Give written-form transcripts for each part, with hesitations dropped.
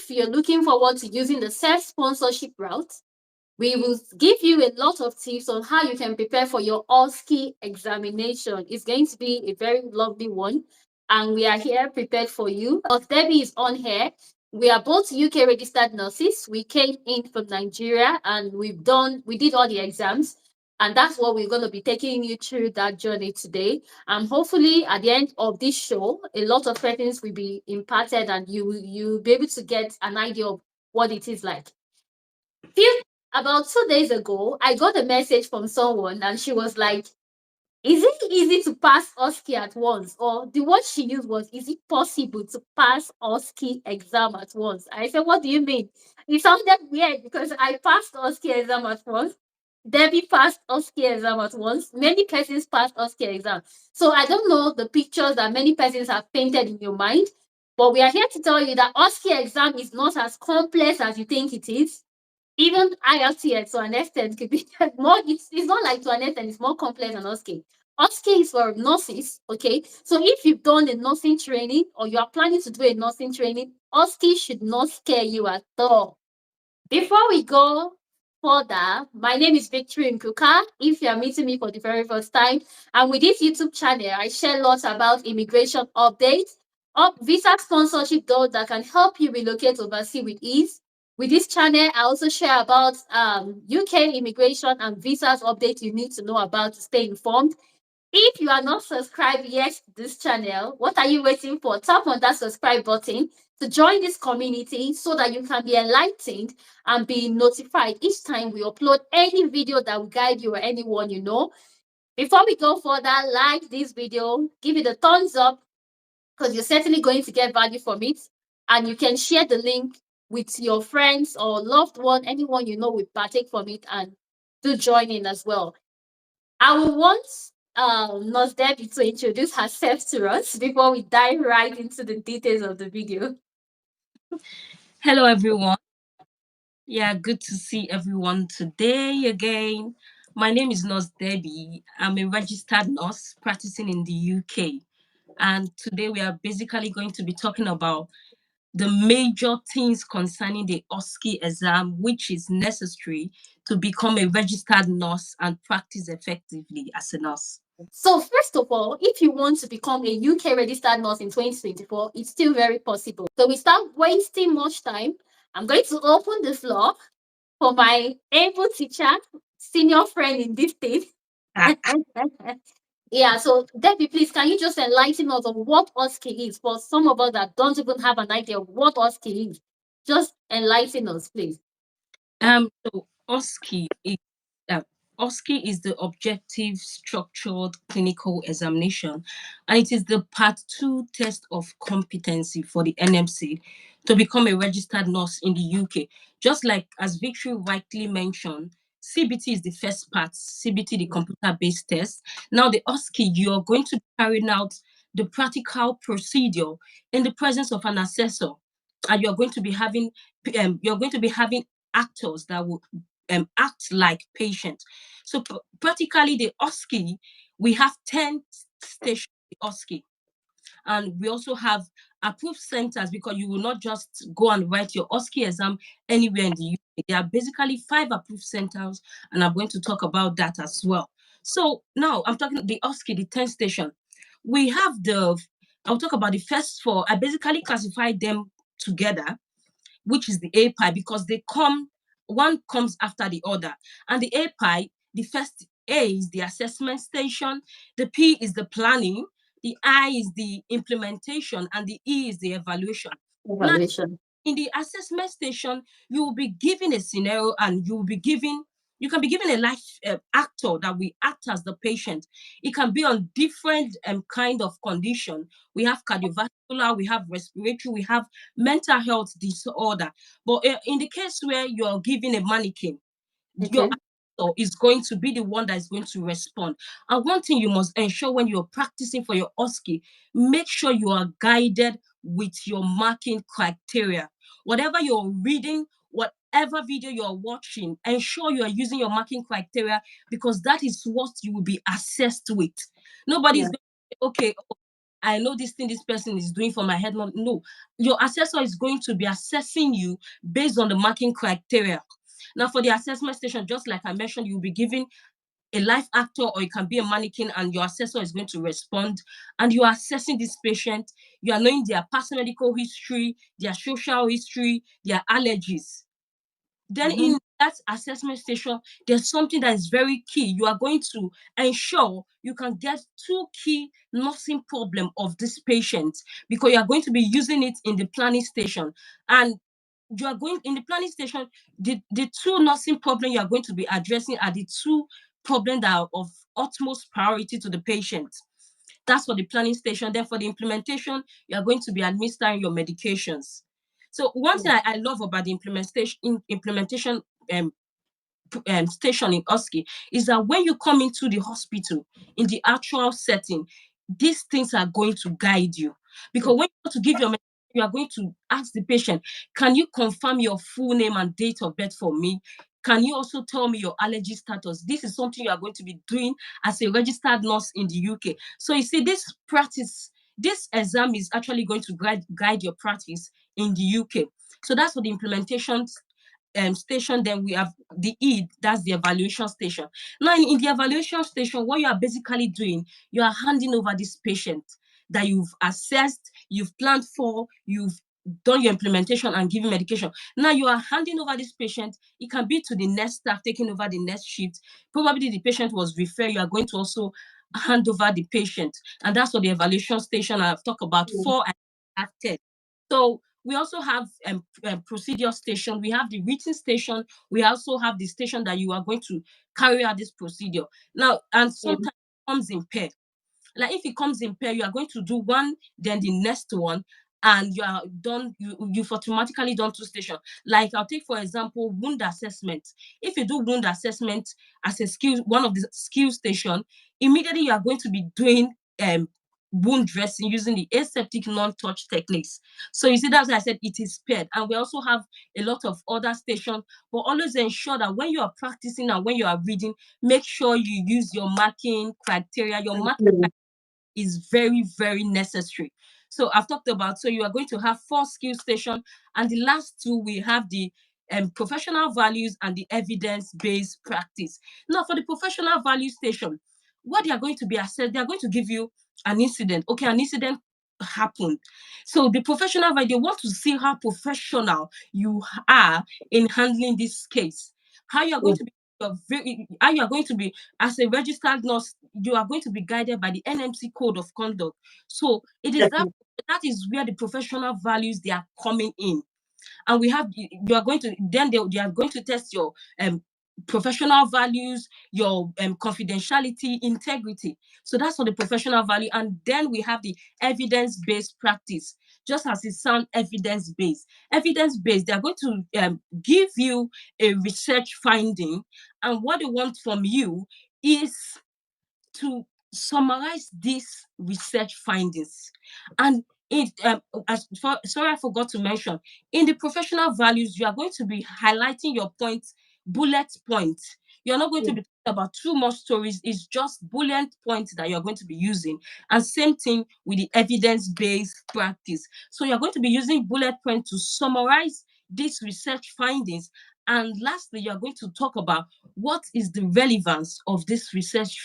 if you're looking forward to using the self-sponsorship route, we will give you a lot of tips on how you can prepare for your OSCE examination. It's going to be a very lovely one, and we are here prepared for you. Debbie is on here. We are both UK registered nurses. We came in from Nigeria and we did all the exams. And that's what we're going to be taking you through that journey today. And hopefully at the end of this show, a lot of questions will be imparted and you'll be able to get an idea of what it is like. About 2 days ago, I got a message from someone and she was like, is it easy to pass OSCE at once? Or the word she used was, is it possible to pass OSCE exam at once? I said, what do you mean? It sounded weird because I passed OSCE exam at once. Debbie passed OSCE exam at once. Many persons passed OSCE exam. So I don't know the pictures that many persons have painted in your mind, but we are here to tell you that OSCE exam is not as complex as you think it is. Even IELTS to an extent could be more, it's not like to an extent, it's more complex than OSCE. OSCE is for nurses, okay? So if you've done a nursing training or you are planning to do a nursing training, OSCE should not scare you at all. Before we go further, my name is Victory Nkuka. If you are meeting me for the very first time, and with this YouTube channel, I share lots about immigration updates, visa sponsorship though that can help you relocate overseas with ease. With this channel, I also share about UK immigration and visas updates you need to know about to stay informed. If you are not subscribed yet to this channel, what are you waiting for? Tap on that subscribe button to join this community so that you can be enlightened and be notified each time we upload any video that will guide you or anyone you know. Before we go further, like this video, give it a thumbs up because you're certainly going to get value from it. And you can share the link with your friends or loved one, anyone you know will partake from it and do join in as well. I will want Nurse Debbie to introduce herself to us before we dive right into the details of the video. Hello, everyone. Yeah, good to see everyone today again. My name is Nurse Debbie. I'm a registered nurse practicing in the UK. And today we are basically going to be talking about the major things concerning the OSCE exam, which is necessary to become a registered nurse and practice effectively as a nurse. So first of all, if you want to become a UK registered nurse in 2024, it's still very possible. So without wasting much time, I'm going to open the floor for my able teacher, senior friend in this state. Yeah, so Debbie, please, can you just enlighten us on what OSCE is for some of us that don't even have an idea of what OSCE is? Just enlighten us, please. So OSCE is the objective structured clinical examination, and it is the part 2 test of competency for the NMC to become a registered nurse in the UK. Just like as Victory rightly mentioned, CBT is the first part, CBT the computer-based test. Now the OSCE, you're going to be carrying out the practical procedure in the presence of an assessor, and you're going to be having actors that will act like patients. So practically the OSCE, we have 10 stations in OSCE. And we also have approved centers because you will not just go and write your OSCE exam anywhere in the UK. There are basically 5 approved centers, and I'm going to talk about that as well. So now I'm talking the OSCE, the 10 station. We have I'll talk about the first 4. I basically classify them together, which is the API, because one comes after the other. And the API, the first A is the assessment station, the P is the planning, the I is the implementation, and the E is the evaluation. Now, in the assessment station, you will be given a scenario and you can be given a live actor that will act as the patient. It can be on different kind of condition. We have cardiovascular, we have respiratory, we have mental health disorder. But in the case where you're given a mannequin, your actor is going to be the one that is going to respond. And one thing you must ensure when you're practicing for your OSCE, make sure you are guided with your marking criteria. Whatever you're reading, whatever video you're watching, ensure you are using your marking criteria, because that is what you will be assessed with. Nobody is going to say, okay, I know this thing this person is doing for my head. No, your assessor is going to be assessing you based on the marking criteria. Now, for the assessment station, just like I mentioned, you'll be given a live actor or it can be a mannequin, and your assessor is going to respond, and you are assessing this patient. You are knowing their past medical history, their social history, their allergies. Then Mm-hmm. in that assessment station, there's something that is very key. You are going to ensure you can get two key nursing problem of this patient, because you are going to be using it in the planning station. And you are going in the planning station, the two nursing problem you are going to be addressing are the two problems that are of utmost priority to the patient. That's for the planning station. Then for the implementation, you are going to be administering your medications. So one thing I love about the implementation um, station in OSCE is that when you come into the hospital in the actual setting, these things are going to guide you. Because when you want to give your medication, you are going to ask the patient, can you confirm your full name and date of birth for me? Can you also tell me your allergy status? This is something you are going to be doing as a registered nurse in the UK. So you see, this exam is actually going to guide your practice in the UK. So that's for the implementation station. Then we have the E, that's the evaluation station. Now, in the evaluation station, what you are basically doing, you are handing over this patient that you've assessed, you've planned for, you've done your implementation and giving medication. Now you are handing over this patient. It can be to the next staff taking over the next shift. Probably the patient was referred. You are going to also hand over the patient. And that's for the evaluation station. I've talked about 4 and 10. So we also have procedure station. We have the written station. We also have the station that you are going to carry out this procedure. Now, and sometimes it comes in pair. Like if it comes in pair, you are going to do one, then the next one, and you are done. You've automatically done two stations. Like I'll take for example wound assessment. If you do wound assessment as a skill, one of the skill station, immediately you are going to be doing wound dressing using the aseptic non-touch techniques. So you see, that's why I said it is paired. And we also have a lot of other stations, but always ensure that when you are practicing and when you are reading, make sure you use your marking criteria. Your marking is very, very necessary. So I've talked about, so you are going to have 4 skill stations, and the last 2, we have the professional values and the evidence-based practice. Now, for the professional value station, what they are going to be assessed, they are going to give you an incident. Okay, an incident happened. So the professional value, they want to see how professional you are in handling this case. How you are going to be how you are going to be as a registered nurse, you are going to be guided by the NMC code of conduct. So it is that is where the professional values they are coming in. And we have, you are going to, then they are going to test your professional values, your confidentiality, integrity. So that's for the professional value. And then we have the evidence-based practice, just as it sounds evidence-based. Evidence-based, they are going to give you a research finding, and what they want from you is to summarize these research findings. And it sorry, I forgot to mention, in the professional values, you are going to be highlighting your points, bullet points. You're not going to be talking about too much stories. It's just bullet points that you're going to be using. And same thing with the evidence-based practice. So you're going to be using bullet points to summarize these research findings. And lastly, you're going to talk about what is the relevance of this research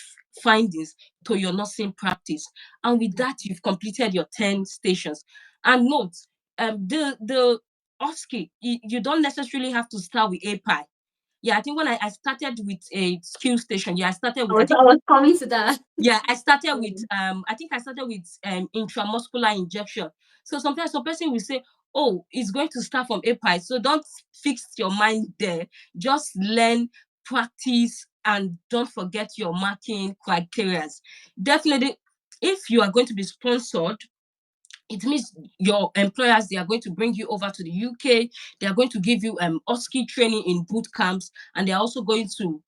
findings to your nursing practice. And with that, you've completed your 10 stations. And note, the OSCE, you don't necessarily have to start with API. Yeah, I think when I started with a skill station, yeah, I started with, I was coming to that. yeah, I started with I think I started with intramuscular injection. So sometimes some person will say, oh, it's going to start from API. So don't fix your mind there. Just learn, practice, and don't forget your marking criteria. Definitely, if you are going to be sponsored, it means your employers, they are going to bring you over to the UK. They are going to give you OSCE training in boot camps, and they are also going to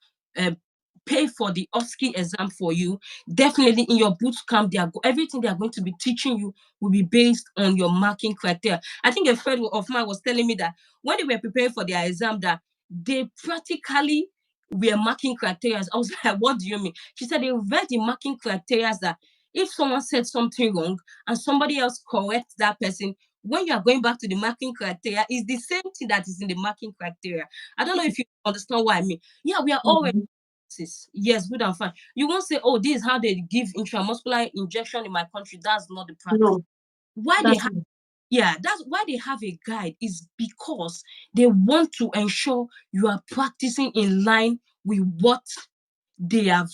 pay for the OSCE exam for you. Definitely in your boot camp, everything they are going to be teaching you will be based on your marking criteria. I think a friend of mine was telling me that when they were preparing for their exam, that they practically were marking criteria. I was like, what do you mean? She said they read the marking criteria that If someone said something wrong and somebody else corrects that person, when you are going back to the marking criteria, it's the same thing that is in the marking criteria. I don't know if you understand what I mean. Yeah, we are all Mhm. yes, good and fine. You won't say, oh, this is how they give intramuscular injection in my country. That's not the practice. No, Why they that's have not. Yeah, that's why they have a guide, is because they want to ensure you are practicing in line with what they have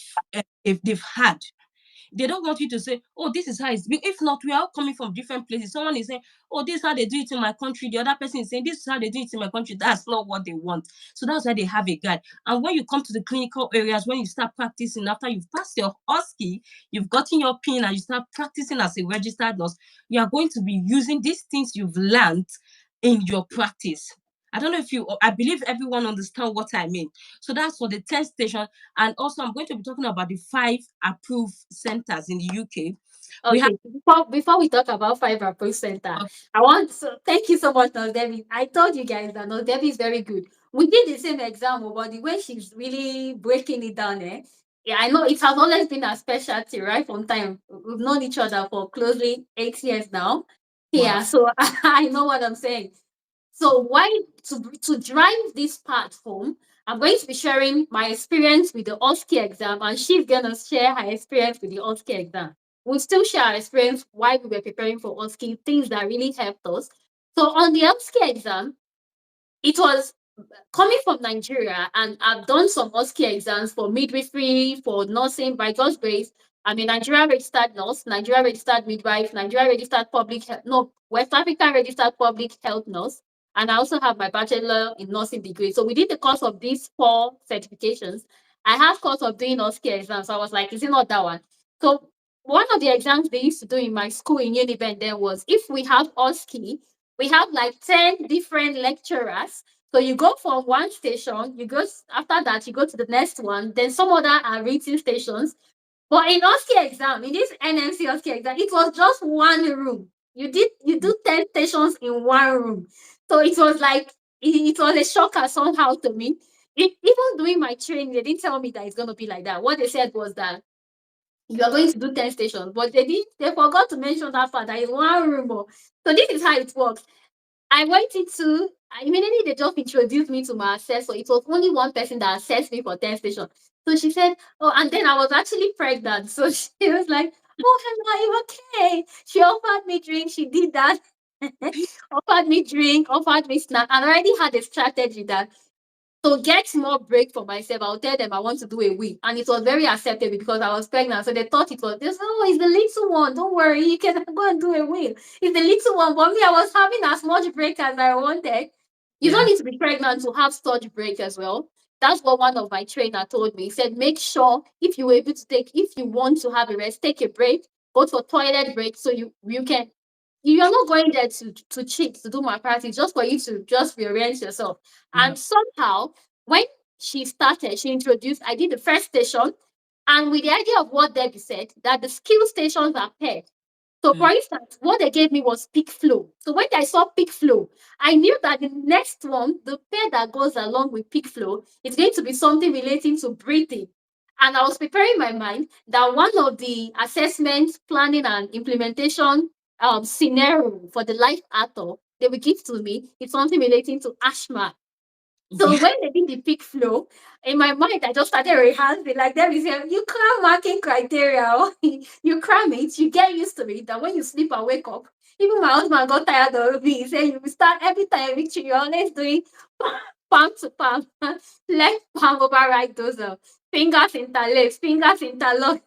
if they've had. They don't want you to say, oh, this is how it's. If not, we are all coming from different places. Someone is saying, oh, this is how they do it in my country. The other person is saying, this is how they do it in my country. That's not what they want. So that's why they have a guide. And when you come to the clinical areas, when you start practicing, after you've passed your OSCE, you've gotten your PIN, and you start practicing as a registered nurse, you are going to be using these things you've learned in your practice. I don't know if you, I believe everyone understand what I mean. So that's for the 10 station. And also, I'm going to be talking about the 5 approved centers in the UK. We have Okay, before we talk about five approach center, I want to thank you so much, Nurse Debbie. I told you guys that Nurse Debbie is very good. We did the same exam, but the way she's really breaking it down, yeah, I know it has always been a specialty, right? From time we've known each other for closely 8 years now. wow. Yeah, so I know what I'm saying. So why to drive this part home, I'm going to be sharing my experience with the OSCE exam, and she's gonna share her experience with the OSCE exam. We'll still share our experience while we were preparing for OSCE, things that really helped us. So on the OSCE exam, it was coming from Nigeria, and I've done some OSCE exams for midwifery, for nursing. By God's grace, I'm a Nigeria registered nurse, Nigeria registered midwife, Nigeria registered public health, no, West African registered public health nurse, and I also have my bachelor in nursing degree. So within the course of these 4 certifications, I have course of doing OSCE exams. So I was like, is it not that one? So one of the exams they used to do in my school in Uniben then was, if we have OSCE, we have like 10 different lecturers. So you go from one station, after that, you go to the next one, then some other are written stations. But in OSCE exam, in this NMC OSCE exam, it was just one room. You do 10 stations in one room. So it was like it was a shocker somehow to me. Even during my training, they didn't tell me that it's gonna be like that. What they said was that you are going to do 10 stations, but they forgot to mention that part that is one room. So this is how it works. I went into immediately they just introduced me to my assessor. It was only one person that assessed me for 10 stations. So she said, oh, and then I was actually pregnant. So she was like, oh, Hannah, you okay? She offered me drink. She did that. Offered me drink, offered me snack, and I already had a strategy that to get more break for myself, I'll tell them I want to do a wee. And it was very acceptable because I was pregnant. So they thought they said, oh, it's the little one. Don't worry, you can go and do a wee. It's the little one. But me, I was having as much break as I wanted. You don't Yeah. need to be pregnant to have such break as well. That's what one of my trainer told me. He said, make sure if you want to have a rest, take a break, go for toilet break so you can you're not going there to cheat, to do my practice, just for you to just rearrange yourself. Yeah. And somehow, when she started, she introduced, I did the first station, and with the idea of what Debbie said, that the skill stations are paired. So, for Mm. instance, what they gave me was peak flow. So, when I saw peak flow, I knew that the next one, the pair that goes along with peak flow, is going to be something relating to breathing. And I was preparing my mind that one of the assessment, planning, and implementation scenario for the life actor they will give to me is something relating to asthma. So Yeah. when they did the peak flow, in my mind, I just started rehearsing. Like them is saying, you cram marking criteria, you cram it, you get used to it. That when you sleep and wake up, even my husband got tired of me. He said, you will start every time reaching, you're always doing palm to palm, left palm over right dorsal, fingers interlaced, fingers interlocked.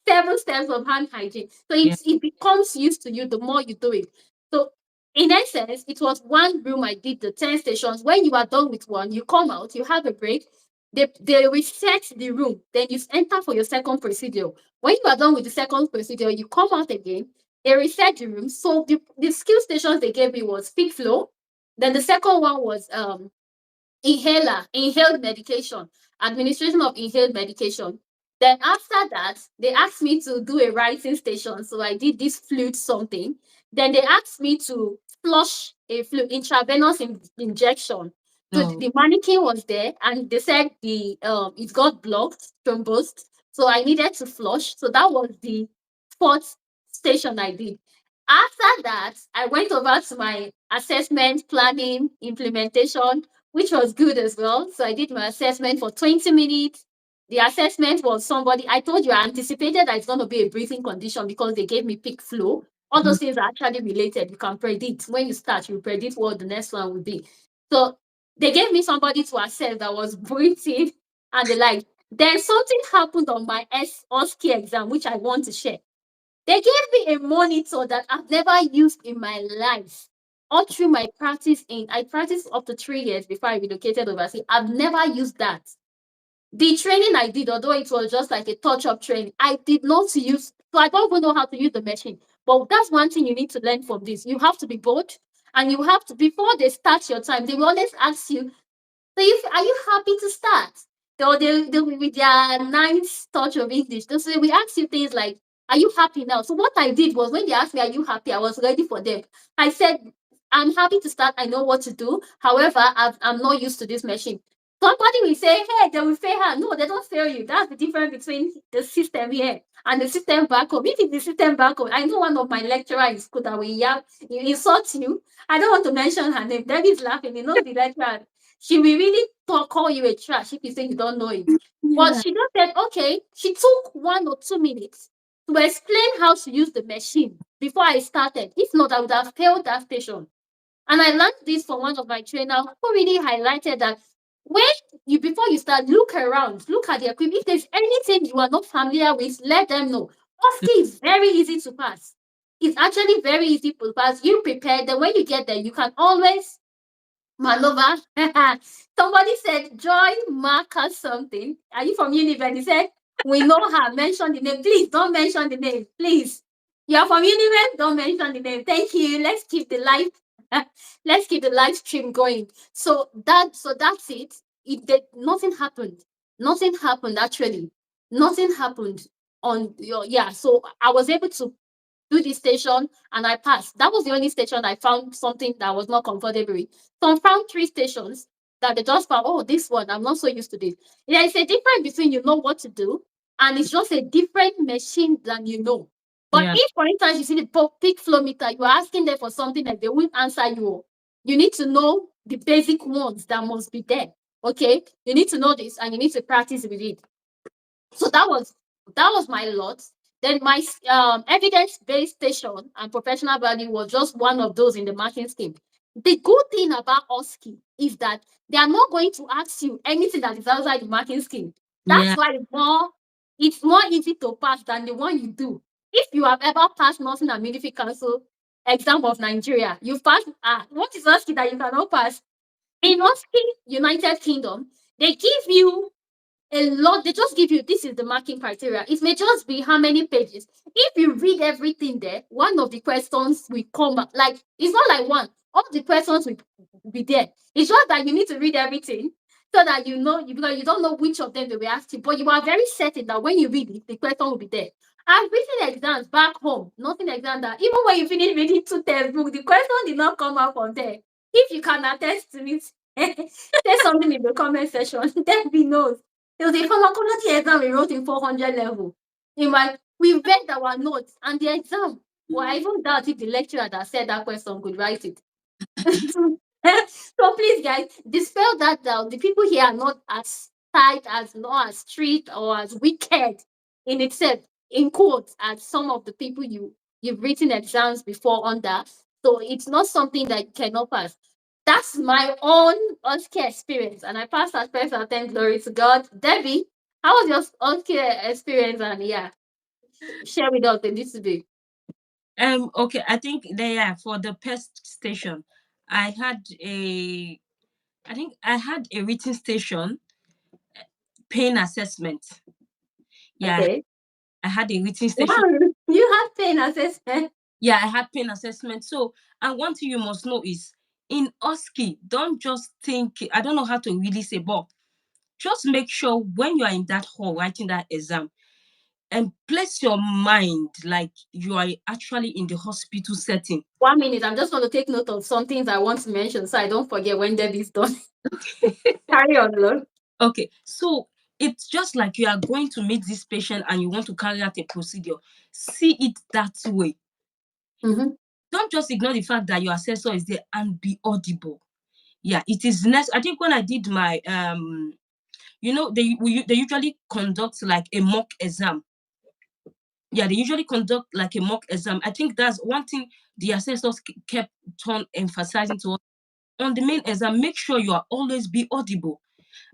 7 steps of hand hygiene. So Yeah. it becomes used to you the more you do it. So in essence, it was one room I did the 10 stations. When you are done with one, you come out, you have a break. They reset the room. Then you enter for your second procedure. When you are done with the second procedure, you come out again. They reset the room. So the skill stations they gave me was peak flow. Then the second one was inhaled medication, administration of inhaled medication. Then after that, they asked me to do a writing station. So I did this fluid something. Then they asked me to flush a fluid intravenous injection. So No. the mannequin was there, and they said it got blocked, thrombosed. So I needed to flush. So that was the fourth station I did. After that, I went over to my assessment, planning, implementation, which was good as well. So I did my assessment for 20 minutes. The assessment was somebody, I told you, I anticipated that it's going to be a breathing condition because they gave me peak flow. All those things are actually related. You can predict when you start, you predict what the next one will be. So they gave me somebody to assess that was breathing and the like. Then something happened on my OSCE exam, which I want to share. They gave me a monitor that I've never used in my life. All through my practice I practiced up to 3 years before I relocated overseas. I've never used that. The training I did, although it was just like a touch-up training, I did not use, so I don't even know how to use the machine. But that's one thing you need to learn from this. You have to be bold, and you have to, before they start your time, they will always ask you, so if are you happy to start? They'll with their nice touch of English. They'll say, we ask you things like, are you happy now? So what I did was when they asked me, are you happy? I was ready for them. I said, I'm happy to start. I know what to do. However, I'm not used to this machine. Somebody will say, hey, they will fail her. No, they don't fail you. That's the difference between the system here and the system back home. If it's the system back home, I know one of my lecturers in school that will insult you. I don't want to mention her name. Debbie's laughing. You know the lecturer. She will really call you a trash if you say you don't know it. But Yeah. she just said, okay, she took 1 or 2 minutes to explain how to use the machine before I started. If not, I would have failed that station. And I learned this from one of my trainers who really highlighted that when before you start, look around, look at the equipment. If there's anything you are not familiar with, let them know. OSCE is very easy to pass. It's actually very easy to pass. You prepare, then when you get there, you can always maneuver. Somebody said, Joy Marcus something. Are you from Univen? He said, we know her. Mention the name. Please don't mention the name. Please. You are from Univen? Don't mention the name. Thank you. Let's keep the let's keep the live stream going. So that's it. Nothing happened. Nothing happened actually. Nothing happened on your so I was able to do this station and I passed. That was the only station I found something that was not comfortable with. So I found 3 stations that they just found, oh, this one, I'm not so used to this. There is a difference between you know what to do and it's just a different machine than you know. But Yeah. if, for instance, you see the peak flow meter, you're asking them for something that they won't answer you. You need to know the basic ones that must be there. Okay? You need to know this and you need to practice with it. So that was my lot. Then my evidence-based station and professional value was just one of those in the marking scheme. The good thing about OSCE is that they are not going to ask you anything that is outside the marking scheme. That's Yeah. why it's more easy to pass than the one you do. If you have ever passed Nursing and Midwifery Council exam of Nigeria, you've passed. What is OSCE that you cannot pass? In OSCE, United Kingdom, they give you a lot. They just give you, this is the marking criteria. It may just be how many pages. If you read everything there, one of the questions will come up. Like, it's not like one. All the questions will be there. It's just that you need to read everything so that you know, because you don't know which of them they will ask you, but you are very certain that when you read it, the question will be there. I've written exams back home, nothing exam that even when you finish reading 2 textbooks, the question did not come out from there. If you can attest to it, say something in the comment section. Debbie knows. It was a pharmacology exam we wrote in 400 level. We read our notes and the exam. Well, I even doubt if the lecturer that said that question could write it. So please, guys, dispel that doubt. The people here are not as tight, not as strict, or as wicked in itself, in quotes, as some of the people you've written exams before on that. So it's not something that you cannot pass. That's my own OSCE experience, and I passed as first attempt. Glory to God. Debbie, how was your OSCE experience? And share with us a little bit. Okay, I think for the pest station, I had a written station, pain assessment. Yeah, Okay. I had a written Wow, station. you have pain assessment. Yeah, I had pain assessment. So, and one thing you must know is in OSCE, don't just think, I don't know how to really say, but just make sure when you are in that hall writing that exam, and place your mind like you are actually in the hospital setting. 1 minute, I'm just going to take note of some things I want to mention so I don't forget when Debbie's done. Carry on, Lord. Okay, so It's just like you are going to meet this patient and you want to carry out a procedure. See it that way. Mm-hmm. Don't just ignore the fact that your assessor is there, and be audible. Yeah, it is next. I think when I did my they usually conduct like a mock exam. Yeah, they usually conduct like a mock exam. I think that's one thing the assessors kept on emphasizing to us on the main exam. Make sure you are always be audible.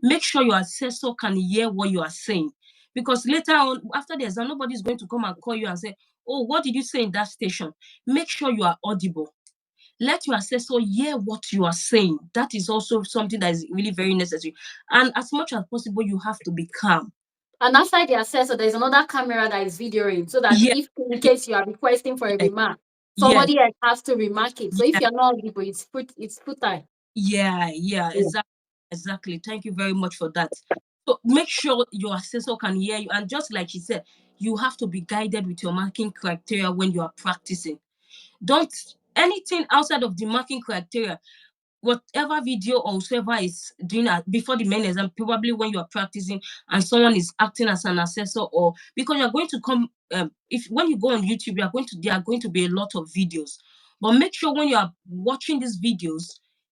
Make sure your assessor can hear what you are saying, because later on after the exam, nobody's going to come and call you and say, oh, what did you say in that station? Make sure you are audible. Let your assessor hear what you are saying. That is also something that is really very necessary. And as much as possible, you have to be calm. And outside the assessor, there's another camera that is videoing, so that Yeah, if in yeah, case you are requesting for a yeah, remark, yes, somebody else has to remark it. So if yeah, you're not audible, it's put time. yeah, Yeah. exactly, exactly. Thank you very much for that. So make sure your assessor can hear you. And just like she said, you have to be guided with your marking criteria when you are practicing. Don't anything outside of the marking criteria, whatever video or whoever is doing before the main exam, probably when you are practicing and someone is acting as an assessor, or because you're going to come, if when you go on YouTube, there are going to be a lot of videos. But make sure when you are watching these videos,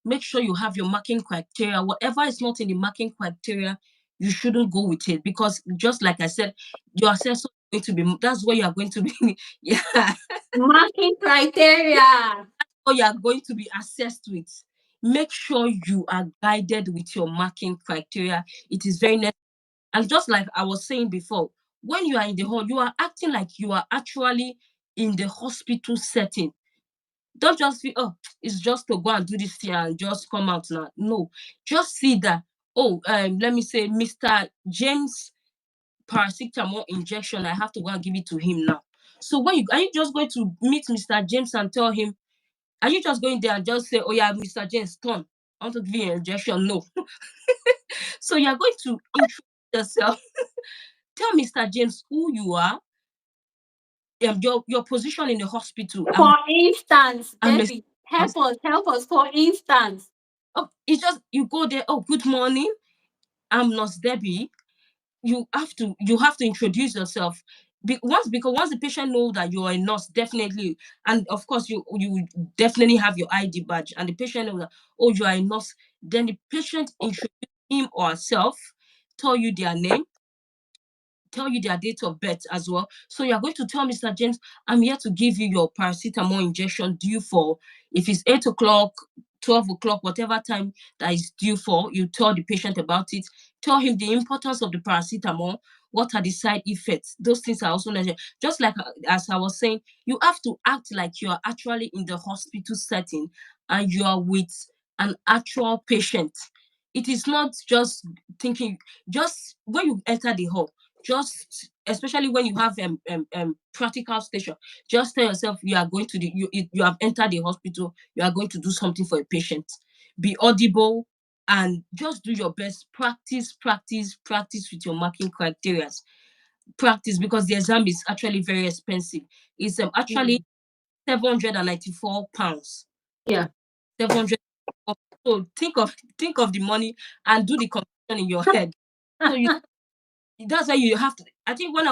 make sure you have your marking criteria. Whatever is not in the marking criteria, you shouldn't go with it, because just like I said, your assessor is going to be, that's where you are going to be. Yeah, Marking criteria. or you are going to be assessed with. Make sure you are guided with your marking criteria. It is very necessary. And just like I was saying before, when you are in the hall, you are acting like you are actually in the hospital setting. Don't just feel, oh, it's just to go and do this thing and just come out now. No, just see that, oh, let me say, Mr. James paracetamol injection, I have to go and give it to him now. So when you are you just going to meet Mr. James and tell him, are you just going there and just say, oh yeah, Mr. James, turn, I want to give you an injection? No. So you're going to introduce yourself, tell Mr. James who you are, your position in the hospital. For instance, I'm a Debbie, help us. For instance, oh, it's just you go there, oh, good morning, I'm Nurse Debbie. You have to introduce yourself. Because once the patient know that you are a nurse, definitely, and of course you definitely have your ID badge, and the patient know that, oh, you are a nurse, then the patient introduce him or herself, tell you their name, tell you their date of birth as well. So you're going to tell Mr. James, I'm here to give you your paracetamol injection due for, if it's 8 o'clock, 12 o'clock, whatever time that is due for, you tell the patient about it. Tell him the importance of the paracetamol, what are the side effects. Those things are also necessary. Just like as I was saying, you have to act like you are actually in the hospital setting and you are with an actual patient. It is not just thinking, just when you enter the hall, just especially when you have practical station, just tell yourself you are going to you have entered the hospital, you are going to do something for a patient. Be audible and just do your best. Practice with your marking criteria. Practice, because the exam is actually very expensive. It's actually mm, £794. yeah. 700. So think of the money and do the conversion in your head. So that's why you have to. I think I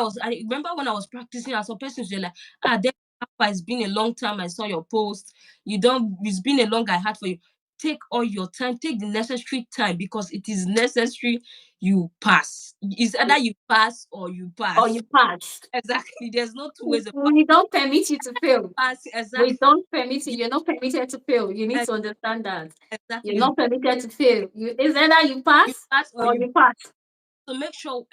remember when I was practicing, and some persons were like, then it's been a long time I saw your post. It's been a long I had for you. Take all your time, take the necessary time, because it is necessary you pass. It's either you pass or you Or pass. you pass. Exactly. There's no two ways about We don't permit you to fail. pass. We Exactly. don't permit you. Yeah, You're not permitted to fail. You need to understand that. exactly. You're not permitted to fail. It's either you You pass pass or or you. you pass. So make sure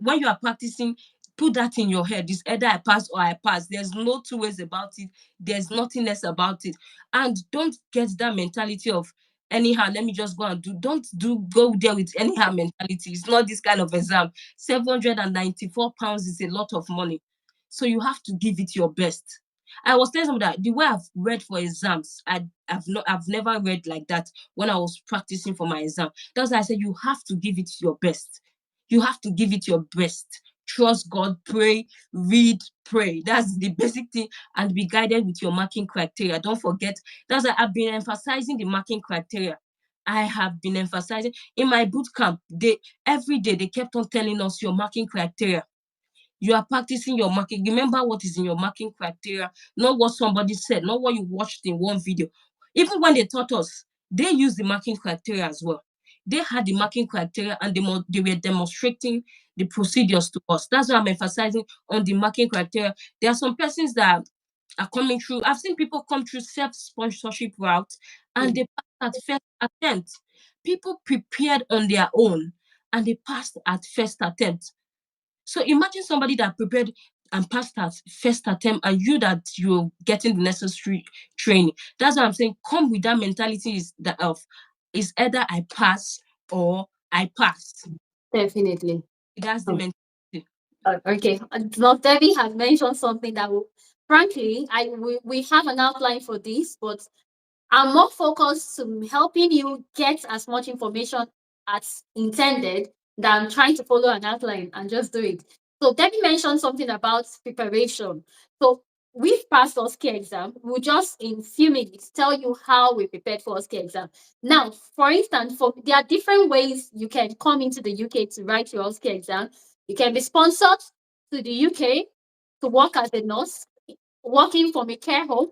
when you are practicing, put that in your head. It's either I pass or I pass. There's no two ways about it. There's nothing else about it. And don't get that mentality of anyhow, let me just go and do. Don't do go there with anyhow mentality. It's not this kind of exam. £794 is a lot of money. So you have to give it your best. I was telling somebody that the way I've read for exams, I've never read like that when I was practicing for my exam. That's why I said you have to give it your best. You have to give it your best. Trust God, pray, read, pray. That's the basic thing, and be guided with your marking criteria. Don't forget, that's why I've been emphasizing the marking criteria. I have been emphasizing in my boot camp. They every day they kept on telling us your marking criteria. You are practicing your marking. Remember what is in your marking criteria, not what somebody said, not what you watched in one video. Even when they taught us, they used the marking criteria as well. They had the marking criteria and they were demonstrating the procedures to us. That's why I'm emphasizing on the marking criteria. There are some persons that are coming through. I've seen people come through self-sponsorship route and Mm. they passed at first attempt. People prepared on their own and they passed at first attempt. So imagine somebody that prepared and passed at first attempt and you that you're getting the necessary training. That's what I'm saying. Come with that mentality is that of is either I pass or I pass. Definitely. That's the Oh, mentality. okay. Now, Debbie has mentioned something that, frankly, we have an outline for this, but I'm more focused to helping you get as much information as intended than trying to follow an outline and just do it. So Debbie mentioned something about preparation. So we've passed OSCE exam. We'll just in few minutes tell you how we prepared for OSCE exam. Now, for instance, there are different ways you can come into the UK to write your OSCE exam. You can be sponsored to the UK to work as a nurse, working from a care home,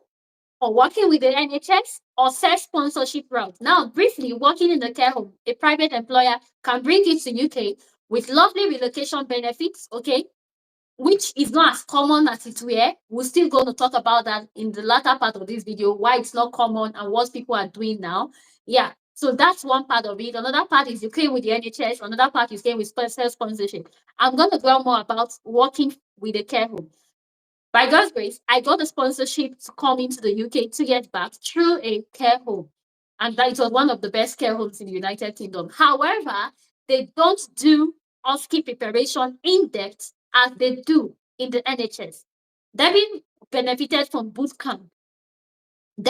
or working with the NHS or self-sponsorship route. Now, briefly, working in the care home, a private employer can bring you to UK with lovely relocation benefits, okay, which is not as common as it were. We're still going to talk about that in the latter part of this video, why it's not common and what people are doing now. Yeah, so that's one part of it. Another part is you came with the NHS. Another part is came with self-sponsorship. I'm going to dwell more about working with a care home. By God's grace, I got a sponsorship to come into the UK 2 years back through a care home. And that it was one of the best care homes in the United Kingdom. However, they don't do OSCE preparation in depth as they do in the NHS. Debbie benefited from boot camp. So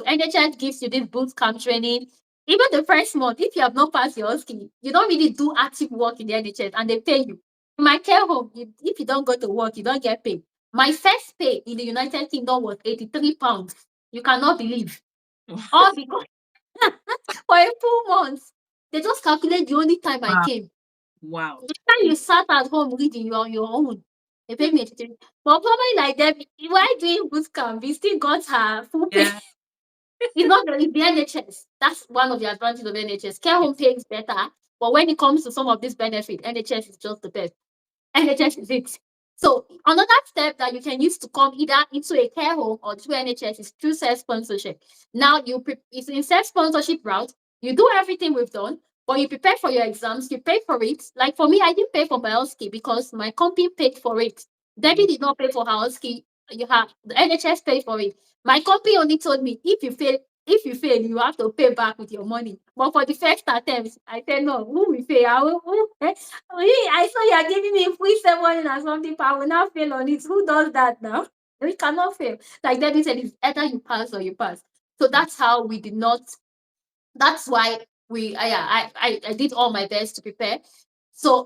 NHS gives you this boot camp training. Even the first month, if you have not passed your OSCE, you don't really do active work in the NHS and they pay you. In my care home, if you don't go to work, you don't get paid. My first pay in the United Kingdom was £83. You cannot believe. All because for a full month. They just calculate the only time I Wow. came. Wow. The time you sat at home reading, you on your own. They pay me 83. But probably like them, why doing boot camp? We still got her full pay. Yeah. It's not the NHS. That's one of the advantages of NHS. Care home pays better, but when it comes to some of these benefits, NHS is just the best. NHS is it. So another step that you can use to come either into a care home or through NHS is through self-sponsorship. Now it's in self-sponsorship route. You do everything we've done, but you prepare for your exams, you pay for it. Like for me, I didn't pay for my OSCE because my company paid for it. Debbie did not pay for her OSCE. You have the NHS paid for it. My company only told me if you fail, you have to pay back with your money. But for the first attempt, I said no, who will pay? I saw you're giving me free 700 and something, but I will not fail on it. Who does that now? We cannot fail. Like Debbie said, it's either you pass or you pass. So that's how we did not. That's why I did all my best to prepare. So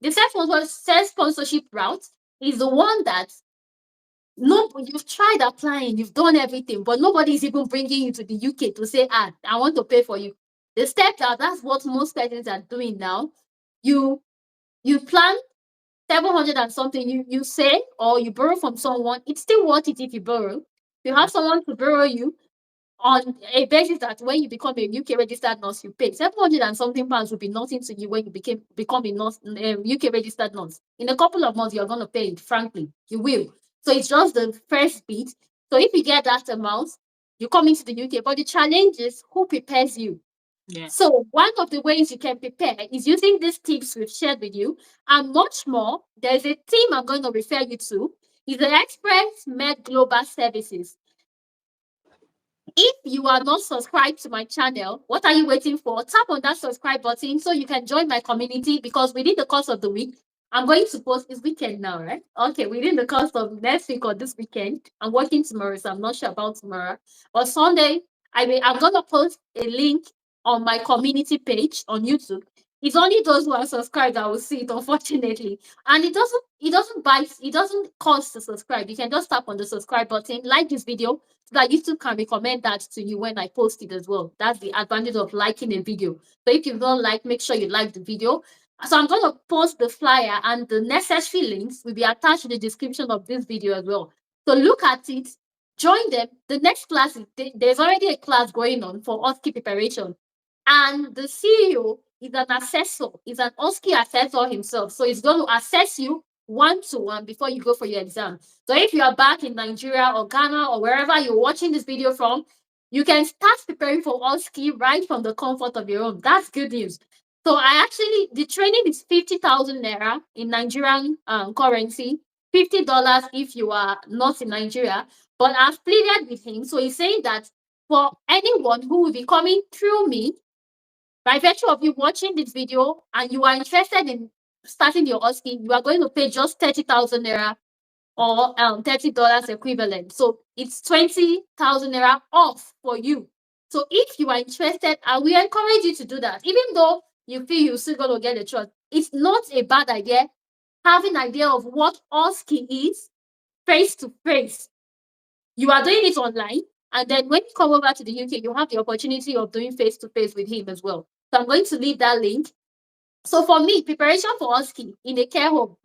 the self-sponsorship route is the one that no, you've tried applying, you've done everything, but nobody is even bringing you to the UK to say, I want to pay for you. The step that's what most persons are doing now. You plan 700 and something, you say, or you borrow from someone. It's still worth it if you borrow. You have someone to borrow you on a basis that when you become a UK registered nurse, you pay 700 and something pounds will be nothing to you when you become a nurse, UK registered nurse. In a couple of months, you're going to pay it, frankly. You will. So it's just the first bit. So if you get that amount, you come into the UK. But the challenge is who prepares you. Yeah. So one of the ways you can prepare is using these tips we've shared with you and much more. There's a team I'm going to refer you to. Is the Express Med Global Services. If you are not subscribed to my channel, what are you waiting for? Tap on that subscribe button so you can join my community, because within the course of the week, I'm going to post this weekend now, right? Okay, within the course of next week or this weekend, I'm working tomorrow, so I'm not sure about tomorrow. But Sunday, I'm going to post a link on my community page on YouTube. It's only those who are subscribed that will see it, unfortunately. And it doesn't cost to subscribe. You can just tap on the subscribe button, like this video, so that YouTube can recommend that to you when I post it as well. That's the advantage of liking a video. So if you don't like, make sure you like the video. So I'm going to post the flyer, and the necessary links will be attached in the description of this video as well. So look at it, join them. The next class, there's already a class going on for OSCE preparation. And the CEO is an assessor, is an OSCE assessor himself. So he's going to assess you one-to-one before you go for your exam. So if you are back in Nigeria or Ghana or wherever you're watching this video from, you can start preparing for OSCE right from the comfort of your home. That's good news. So the training is 50,000 naira in Nigerian currency, $50 if you are not in Nigeria. But I've pleaded with him. So he's saying that for anyone who will be coming through me, by virtue of you watching this video and you are interested in starting your OSCE, you are going to pay just 30,000 naira or $30 equivalent. So it's 20,000 naira off for you. So if you are interested, I will encourage you to do that. Even though you feel you're still going to get a trust, it's not a bad idea having an idea of what OSCE is face to face. You are doing it online, and then when you come over to the UK, you have the opportunity of doing face to face with him as well. So I'm going to leave that link. So for me, preparation for OSCE in a care home,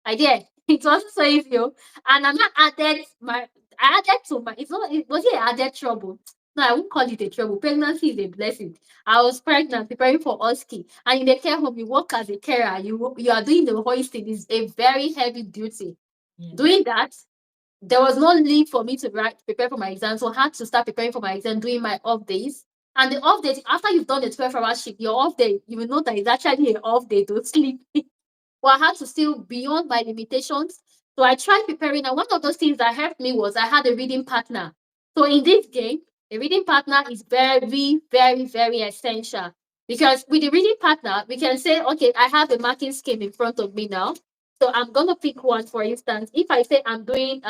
idea. It wasn't so easy, and I'm not added my. I added to my. It's not. It was added trouble. No, I won't call it a trouble. Pregnancy is a blessing. I was pregnant, preparing for OSCE, and in the care home, you work as a carer. You are doing the hoisting. Is a very heavy duty. Yeah. Doing that, there was no leave for me to prepare for my exam, so I had to start preparing for my exam doing my off days. And the off days, after you've done the 12-hour shift, your off day, you will know that it's actually an off day to sleep. But I had to still beyond my limitations. So I tried preparing, and one of those things that helped me was I had a reading partner. So in this game, a reading partner is very, very, very essential. Because with the reading partner, we can say, okay, I have a marking scheme in front of me now. So I'm going to pick one, for instance. If I say I'm doing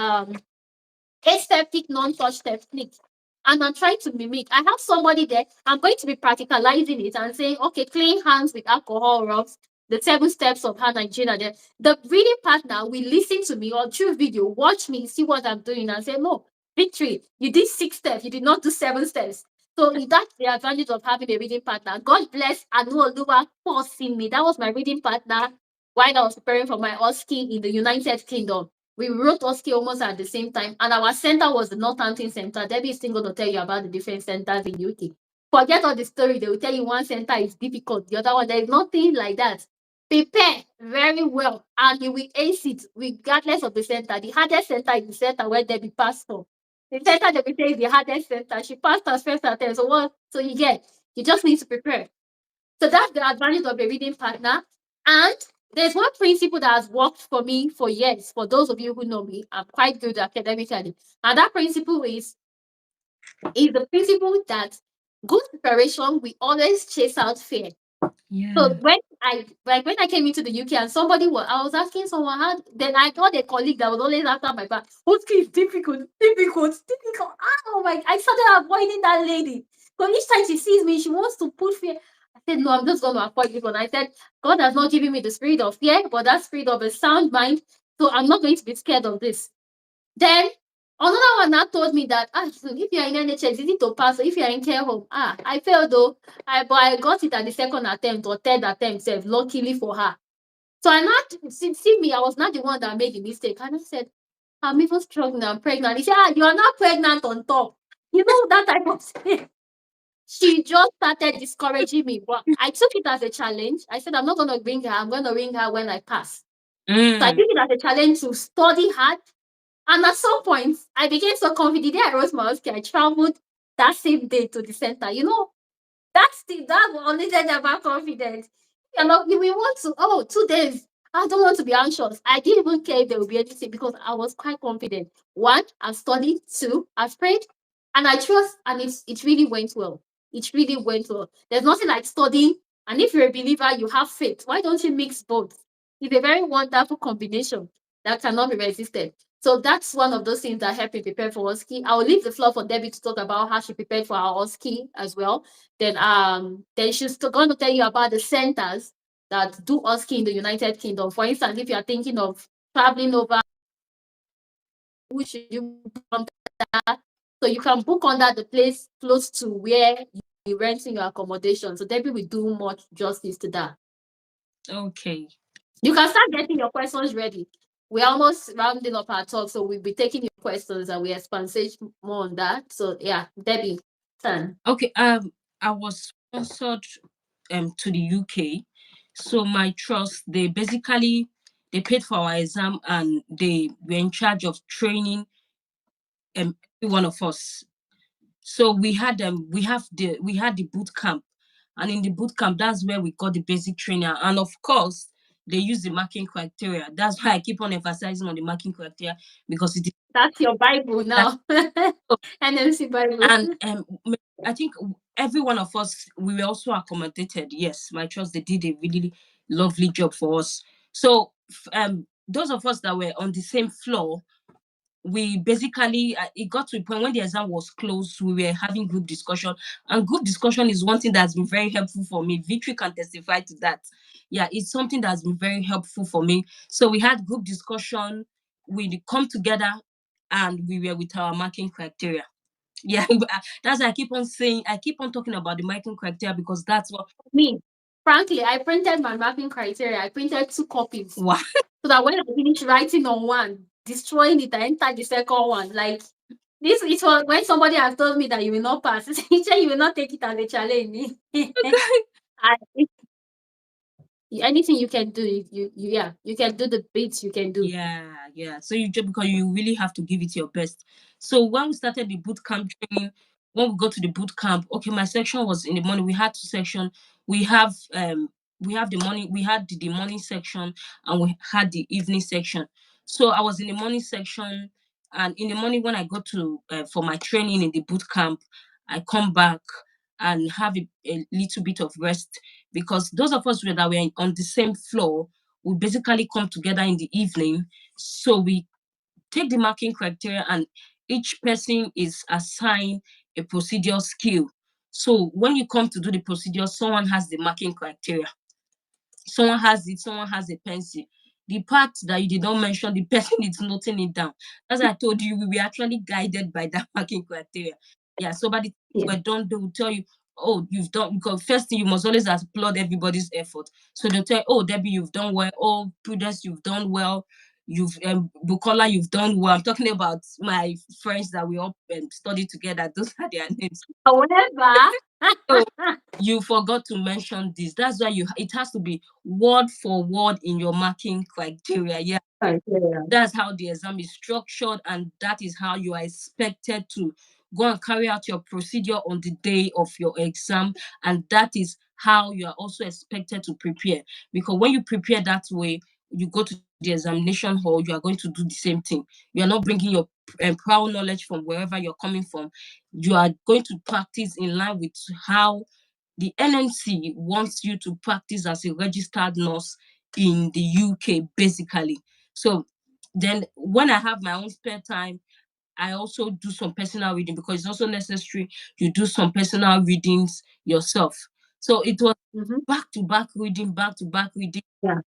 aseptic non-touch technique, and I'm trying to mimic, I have somebody there, I'm going to be practicalizing it and saying, okay, clean hands with alcohol rubs, the 7 steps of hand hygiene. And the reading partner will listen to me or through video, watch me, see what I'm doing, and say, no, Victory, you did 6 steps, you did not do 7 steps. So that's the advantage of having a reading partner. God bless Anu Oluwa for seeing me. That was my reading partner while I was preparing for my OSCE in the United Kingdom. We wrote OSCE almost at the same time, and our center was the Northampton Center. Debbie is still going to tell you about the different centers in UK. Forget all the story. They will tell you one center is difficult, the other one, there is nothing like that. Prepare very well, and you will ace it regardless of the center. The hardest center is the center where Debbie passed for. The center Debbie say is the hardest center. She passed her first attempt. So what? So you just need to prepare. So that's the advantage of a reading partner. And there's one principle that has worked for me for years. For those of you who know me, I'm quite good academically. And that principle is the principle that good preparation will always chase out fear. Yeah. So when I came into the UK and I was asking someone how, then I got a colleague that was always after my back. OSCE is difficult. Oh my! I started avoiding that lady. Because each time she sees me, she wants to put fear. I said, no, I'm just going to avoid this one. I said, God has not given me the spirit of fear, but that spirit of a sound mind. So I'm not going to be scared of this. Then another one now told me that if you're in NHS, is it to pass? Or if you're in care home, I failed though. But I got it at the second attempt or third attempt, luckily for her. So I not see me, I was not the one that made the mistake. And I said, I'm even struggling, I'm pregnant. He said, you are not pregnant on top. You know that type of thing. She just started discouraging me. But I took it as a challenge. I said, I'm not going to ring her. I'm going to ring her when I pass. So I took it as a challenge to study hard. And at some point, I became so confident. The day I wrote my OSCE, I traveled that same day to the center. You know, that only said about confidence. You're not, we want to, 2 days. I don't want to be anxious. I didn't even care if there would be anything because I was quite confident. 1, I've studied. 2, I've prayed. And I trust, and it really went well. It really went well. There's nothing like studying. And if you're a believer, you have faith. Why don't you mix both? It's a very wonderful combination. that cannot be resisted. So that's one of those things that help me prepare for OSCE. I'll leave the floor for Debbie to talk about how she prepared for our OSCE as well. Then she's going to tell you about the centers that do OSCE in the United Kingdom. For instance, if you are thinking of traveling over, who should you book under? So you can book under the place close to where you're renting your accommodation. So Debbie will do much justice to that. Okay. You can start getting your questions ready. We're almost rounding up our talk, so we'll be taking your questions and we expand more on that. So yeah, Debbie, turn. Okay. I was sponsored to the UK, so my trust, they basically they paid for our exam and they were in charge of training every one of us. So we had the boot camp, and in the boot camp, that's where we got the basic training, and of course they use the marking criteria. That's why I keep on emphasizing on the marking criteria, because it is That's your Bible now. NMC Bible. and I think every one of us, we were also accommodated. Yes, my trust, they did a really lovely job for us. So those of us that were on the same floor, we basically it got to a point when the exam was closed, we were having group discussion, and group discussion is one thing that's been very helpful for me. Victory can testify to that. Yeah, it's something that's been very helpful for me. So we had group discussion, we come together, and we were with our marking criteria. Yeah, that's why I keep on saying, I keep on talking about the marking criteria, because that's what Me, frankly, I printed my marking criteria. I printed 2 copies. Wow. So that when I finish writing on one, destroying it, I enter the second one. Like this, it was when somebody has told me that you will not pass. You will not take it as a challenge. I, anything you can do, you can do the bits you can do. Yeah. So you just, because you really have to give it your best. So when we started the boot camp training, when we got to the boot camp, okay, my section was in the morning. We had 2 sections. We have the morning, we had the morning section, and we had the evening section. So I was in the morning section, and in the morning when I got to for my training in the boot camp, I come back and have a little bit of rest, because those of us that were on the same floor, we basically come together in the evening. So we take the marking criteria, and each person is assigned a procedural skill. So when you come to do the procedure, someone has the marking criteria. Someone has it, someone has a pencil. The part that you did not mention, the person is noting it down. As I told you, we were actually guided by that marking criteria. Yeah, so by the time we're done, they will tell you, oh, you've done, because first thing, you must always applaud everybody's effort. So they'll tell you, oh, Debbie, you've done well. Oh, Prudence, you've done well. You've Bukola, you've done well. I'm talking about my friends that we all studied together. Those are their names. However, So you forgot to mention this. That's why it has to be word for word in your marking criteria. Yeah. That's how the exam is structured, and that is how you are expected to go and carry out your procedure on the day of your exam, and that is how you are also expected to prepare. Because when you prepare that way, you go to the examination hall, you are going to do the same thing. You are not bringing your prior knowledge from wherever you're coming from. You are going to practice in line with how the NMC wants you to practice as a registered nurse in the UK, basically. So then when I have my own spare time, I also do some personal reading, because it's also necessary you do some personal readings yourself. So it was back to back reading, back to back reading,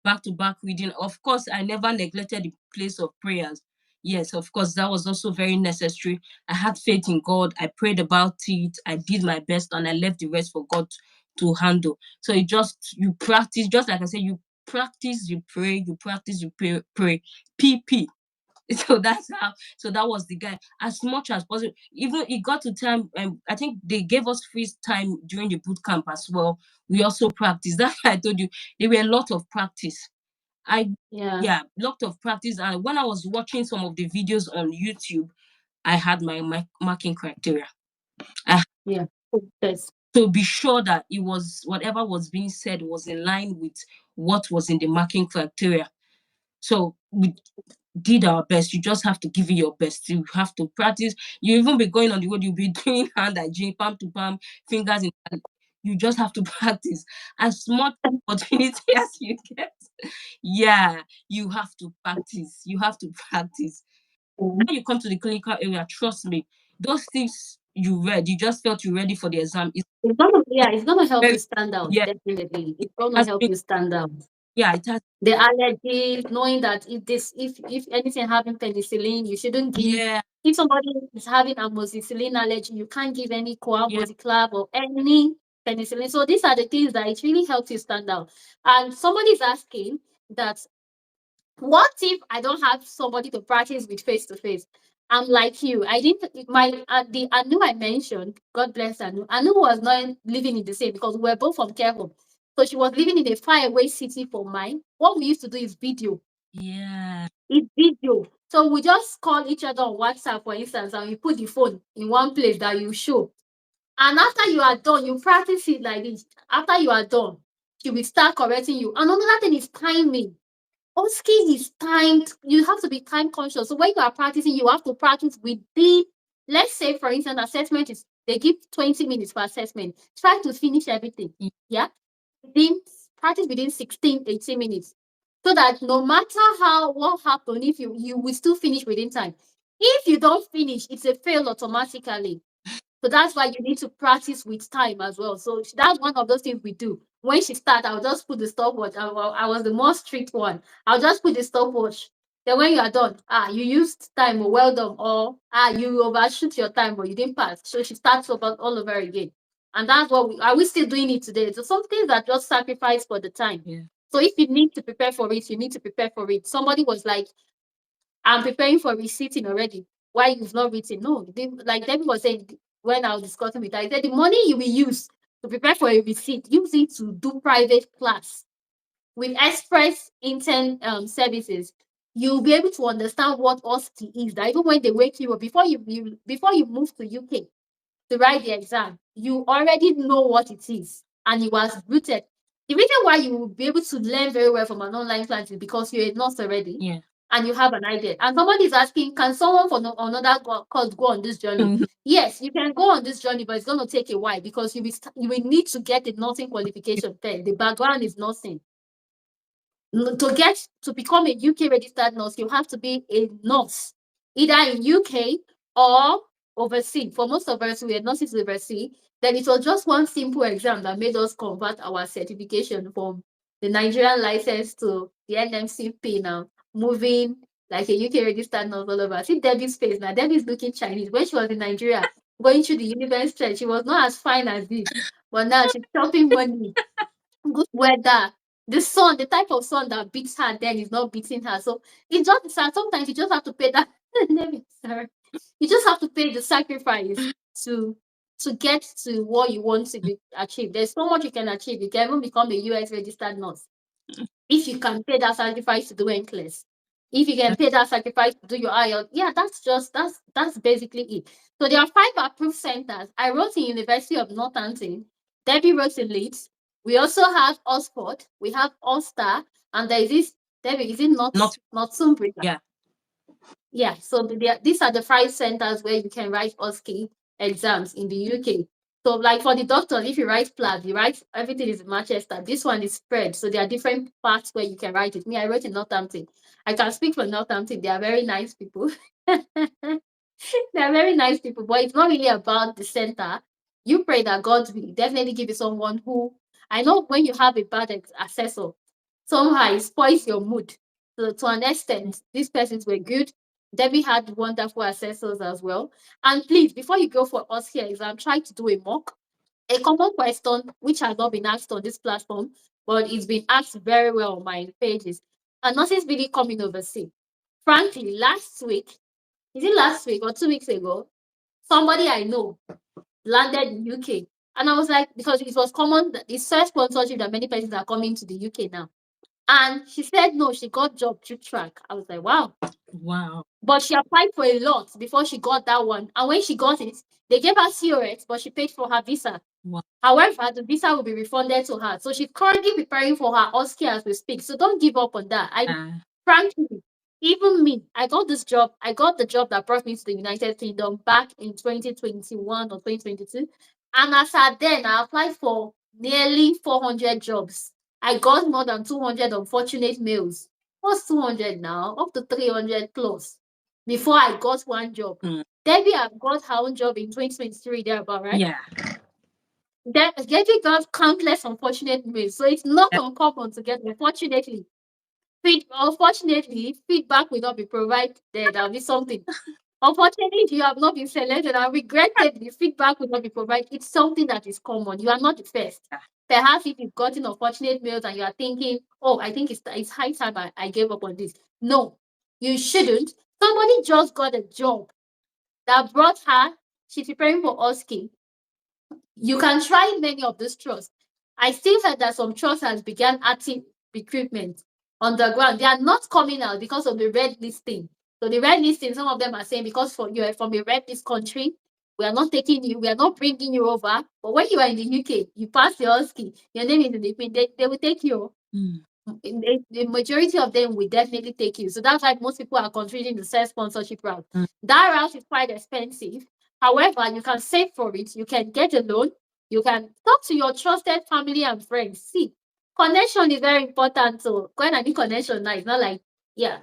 back to back reading. Of course, I never neglected the place of prayers. Yes, of course, that was also very necessary. I had faith in God. I prayed about it. I did my best, and I left the rest for God to handle. So you practice, just like I said, you practice, you pray, you practice, you pray. PP. So that's how. So that was the guy. As much as possible, even it got to time. I think they gave us free time during the boot camp as well. We also practiced. That's why I told you there were a lot of practice. Lot of practice. And when I was watching some of the videos on YouTube, I had my marking criteria. To be sure that it was whatever was being said was in line with what was in the marking criteria. So we did our best. You just have to give it your best. You have to practice. You even be going on the road, you'll be doing hand hygiene, palm to palm, fingers in hand. You just have to practice as much opportunity as you get. Yeah, you have to practice. You have to practice. When you come to the clinical area, trust me, those things you read, you just felt you ready for the exam. It's gonna help Very, you stand out, yeah, definitely. it It's gonna has help been, you stand out. yeah, it has, The allergies, knowing that if anything having penicillin, you shouldn't give. yeah, If somebody is having amoxicillin allergy, you can't give any yeah, coamoxiclav or any penicillin. So these are the things that it really helps you stand out. And somebody is asking that, what if I don't have somebody to practice with face to face? I'm like you. I didn't my the Anu I mentioned, God bless Anu. Anu was not living in the same because we were both from care home. So she was living in a far away city from mine. What we used to do is video. yeah, It's video. So we just call each other on WhatsApp, for instance, and we put the phone in one place that you show. And after you are done, you practice it like this. After you are done, she will start correcting you. And another thing is timing. OSCE is timed. You have to be time conscious. So when you are practicing, you have to practice within, let's say, for instance, assessment is, they give 20 minutes for assessment. Try to finish everything. yeah, Yeah. Within, practice within 16, 18 minutes. So that no matter what happened, if you will still finish within time. If you don't finish, it's a fail automatically. So that's why you need to practice with time as well. So that's one of those things we do. When she starts, I'll just put the stopwatch. I was the most strict one. I'll just put the stopwatch. Then when you are done, you used time, or well done, or you overshoot your time, or you didn't pass. So she starts over all over again. And that's what are we still doing it today? So some things are just sacrifice for the time. yeah. So if you need to prepare for it, you need to prepare for it. Somebody was like, I'm preparing for receipting already. Why you've not written? No, like Debbie was saying when I was discussing with her, I said the money you will use to prepare for a receipt, use it to do private class with express intern services. You'll be able to understand what OSCE is. That even when they wake you up before you move to UK to write the exam, you already know what it is, and it was rooted. The reason why you will be able to learn very well from an online class is because you're a nurse already, Yeah. and you have an idea. And somebody is asking, can someone from another course go on this journey? Yes, you can go on this journey, but it's going to take a while because you will need to get the nursing qualification first. The background is nursing. To become a UK registered nurse, you have to be a nurse, either in UK or overseas. For most of us, we are nurses overseas. Then it was just one simple exam that made us convert our certification from the Nigerian license to the NMCP now, moving like a UK registered nurse all over. See Debbie's face now. Debbie's looking Chinese. When she was in Nigeria, going through the university, she was not as fine as this. But now she's chopping money, good weather. The sun, the type of sun that beats her then is not beating her. So it just sometimes you just have to pay that. Sorry. You just have to pay the sacrifice to get to what you want to achieve. There's so much you can achieve. You can even become a US registered nurse if you can pay that sacrifice to do NCLEX. If you can pay that sacrifice to do your IELTS, yeah, that's basically it. So there are 5 approved centers. I wrote in University of Northampton. Debbie wrote in Leeds. We also have Oxford. We have Ulster, and there is this Debbie. Is it not Sunbury? Yeah. Yeah. So these are the 5 centers where you can write OSCE exams in the UK. So, like for the doctors, if you write PLAB, you write everything is in Manchester. This one is spread. So there are different parts where you can write it. Me, I wrote in Northampton. I can speak for Northampton. They are very nice people. They are very nice people, but it's not really about the center. You pray that God will definitely give you someone who, I know when you have a bad assessor, somehow it spoils your mood. So to an extent, these persons were good. Debbie had wonderful assessors as well. And please, before you go for OSCE exam, try to do a mock. A common question which has not been asked on this platform, but it's been asked very well on my pages. And nothing's really coming overseas. Frankly, last week, is it last week or 2 weeks ago, somebody I know landed in UK. And I was like, because it was common that it's such sponsorship that many persons are coming to the UK now. And she said no, she got job through track. I was like, wow. Wow. But she applied for a lot before she got that one. And when she got it, they gave her COS, but she paid for her visa. Wow. However, the visa will be refunded to her. So she's currently preparing for her OSCE as we speak. So don't give up on that. Frankly, even me, I got this job. I got the job that brought me to the United Kingdom back in 2021 or 2022. And as at then, I applied for nearly 400 jobs. I got more than 200 unfortunate mails. What's 200 now? Up to 300 plus before I got one job. Debbie have got her own job in 2023, thereabout, right? Yeah. Debbie got countless unfortunate mails. So it's not uncommon to get, unfortunately. Unfortunately, feedback will not be provided. There'll be something. Unfortunately, if you have not been selected, and regrettably, feedback will not be provided. It's something that is common. You are not the first. Perhaps if you've gotten unfortunate mails and you are thinking, oh, I think it's high time I gave up on this. No, you shouldn't. Somebody just got a job that brought her, she's preparing for OSCE. You can try many of these trusts. I still heard that some trusts has begun active recruitment on the ground. They are not coming out because of the red listing. So the red listing, some of them are saying because you are from a red list country, we are not taking you, we are not bringing you over. But when you are in the UK, you pass the OSCE, your name is in the pin, they will take you. The majority of them will definitely take you. So that's why most people are considering the self-sponsorship route. That route is quite expensive. However, you can save for it. You can get a loan. You can talk to your trusted family and friends. See, connection is very important. So when I mean connection now, it's not like,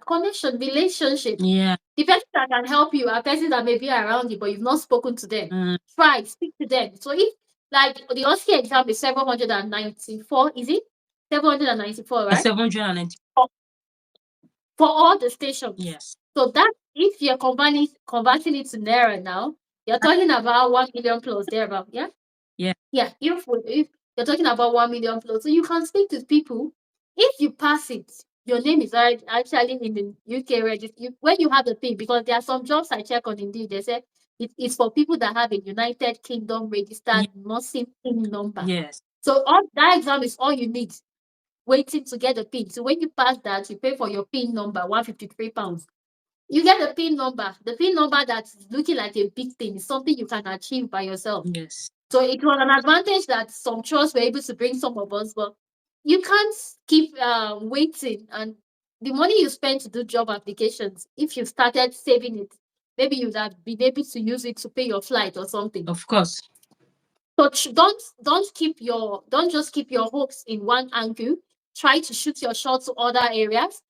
connection, relationship. Yeah. The person that can help you are person that may be around you, but you've not spoken to them. Try, speak to them. So if, like, the OSCE exam is 794, is it? 794, right? 794. For all the stations. Yes. So that, if you're converting it to naira now, you're talking about 1 million plus thereabout. Yeah. Yeah. Yeah. If you're talking about 1 million plus, so you can speak to people. If you pass it, your name is actually in the UK register. When you have the PIN, because there are some jobs I check on Indeed, they say it's for people that have a United Kingdom registered nursing PIN number. Yes. So all that exam is all you need, waiting to get the PIN. So when you pass that, you pay for your PIN number, £153. You get the PIN number. The PIN number that's looking like a big thing is something you can achieve by yourself. Yes. So it was an advantage that some trusts were able to bring some of us, but you can't keep waiting. And the money you spend to do job applications, if you started saving it, maybe you'd have been able to use it to pay your flight or something. Of course. So don't just keep your hopes in one angle. Try to shoot your shot to other areas.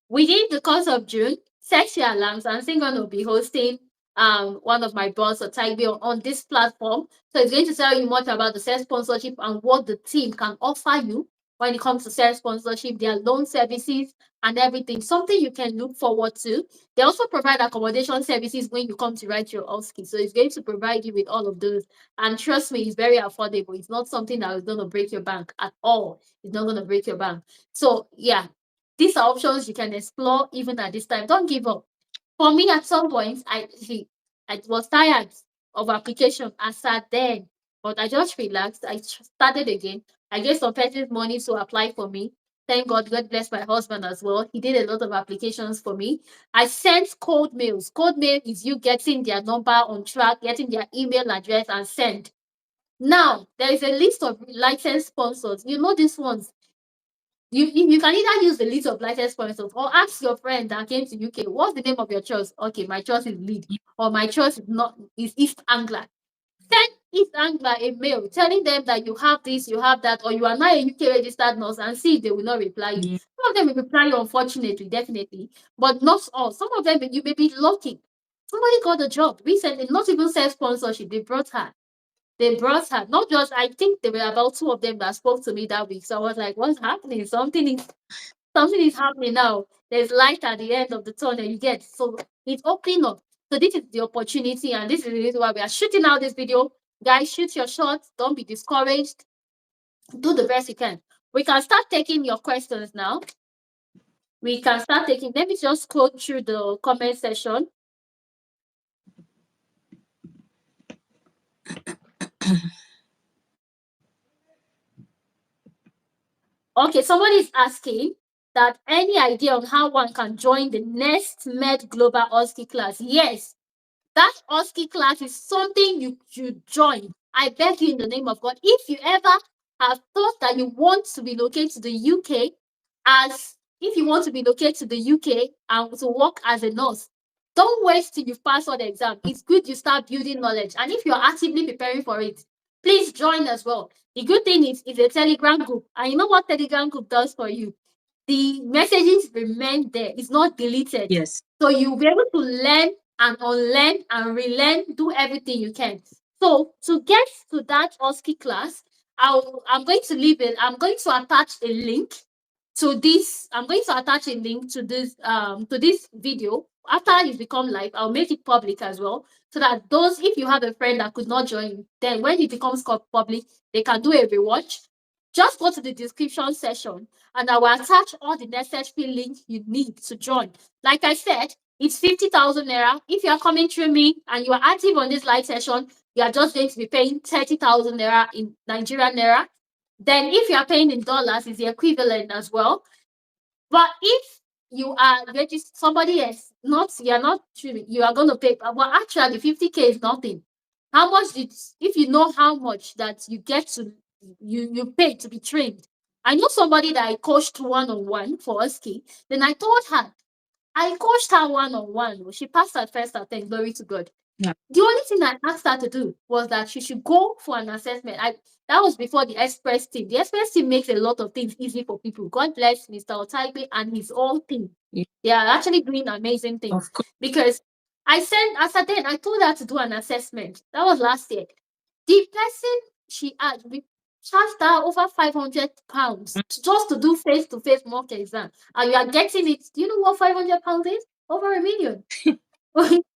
Within the course of June, set your alarms. I'm still going to be hosting one of my boss or Taibi on this platform. So it's going to tell you much about the self sponsorship and what the team can offer you when it comes to self sponsorship, their loan services and everything. Something you can look forward to. They also provide accommodation services when you come to write your OSCE. So it's going to provide you with all of those. And trust me, it's very affordable. It's not something that is going to break your bank at all. It's not going to break your bank. So yeah, these are options you can explore even at this time. Don't give up. For me, at some point, I was tired of application. I sat there, but I just relaxed. I started again. I gave some persons money to apply for me. Thank God. God bless my husband as well. He did a lot of applications for me. I sent cold mails. Cold mail is you getting their number on track, getting their email address, and send. Now, there is a list of licensed sponsors. You know these ones. You can either use the list of licensed sponsors or ask your friend that came to UK, what's the name of your church? Okay, my church is Lead, or my church is East Anglia. Send East Anglia a mail telling them that you have this, you have that, or you are not a UK registered nurse, and see if they will not reply you. Some of them will reply you, unfortunately, definitely, but not all. Some of them you may be lucky. Somebody got a job recently, not even self-sponsorship, they brought her. Not just, I think there were about 2 of them that spoke to me that week. So I was like, what's happening? Something is happening now. There's light at the end of the tunnel, you get. So it's opening up. So this is the opportunity, and this is the reason why we are shooting out this video. Guys, shoot your shots. Don't be discouraged. Do the best you can. We can start taking your questions now. Let me just scroll through the comment section. Okay, somebody is asking that any idea on how one can join the next Med Global OSCE class? Yes, that OSCE class is something you should join. I beg you in the name of God. If you ever have thought that you want to relocate to the UK, and to work as a nurse, don't wait till you've passed all the exam. It's good you start building knowledge. And if you're actively preparing for it, please join as well. The good thing is it's a Telegram group. And you know what Telegram group does for you? The messages remain there. It's not deleted. Yes. So you'll be able to learn and unlearn and relearn, do everything you can. So to get to that OSCE class, I'm going to leave it. I'm going to attach a link to this. I'm going to attach a link to this video. After it's become live, I'll make it public as well. So that those, if you have a friend that could not join, then when it becomes public, they can do a rewatch. Just go to the description section and I will attach all the necessary links you need to join. Like I said, it's 50,000 naira. If you are coming through me and you are active on this live session, you are just going to be paying 30,000 naira in Nigerian naira. Then if you are paying in dollars, it's the equivalent as well. But if you are registered, somebody else, not you are not you are going to pay. Well, actually, 50K is nothing. How much did, if you know how much that you get to you pay to be trained? I know somebody that I coached one-on-one for OSCE. Then I told her, I coached her one-on-one. She passed her first attempt, glory to God. Yeah. The only thing I asked her to do was that she should go for an assessment. That was before the express team. The express team makes a lot of things easy for people. God bless Mr. Otaibe and his whole team. Yeah. They are actually doing amazing things. Of course. Because I told her to do an assessment. That was last year. The person she had, we charged her over 500 pounds just to do face-to-face mock exam. And you are getting it. Do you know what 500 pounds is? Over a million.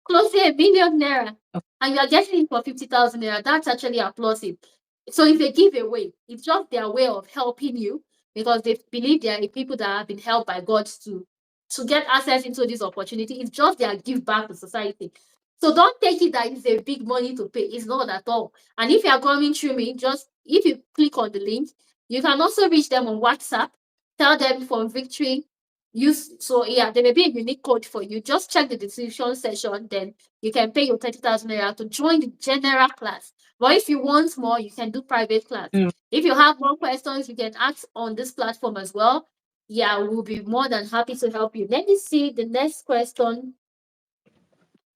Close to a million naira. And you are getting it for 50,000 naira. That's actually applauded. So if they give away, it's just their way of helping you because they believe there are people that have been helped by God to get access into this opportunity. It's just their give back to society. So don't take it that it's a big money to pay. It's not at all. And if you are coming through me, just if you click on the link, you can also reach them on WhatsApp. Tell them for victory. There may be a unique code for you. Just check the description section, then you can pay your 30,000 naira to join the general class. But if you want more, you can do private class. If you have more questions, you can ask on this platform as well. Yeah, we'll be more than happy to help you. Let me see the next question.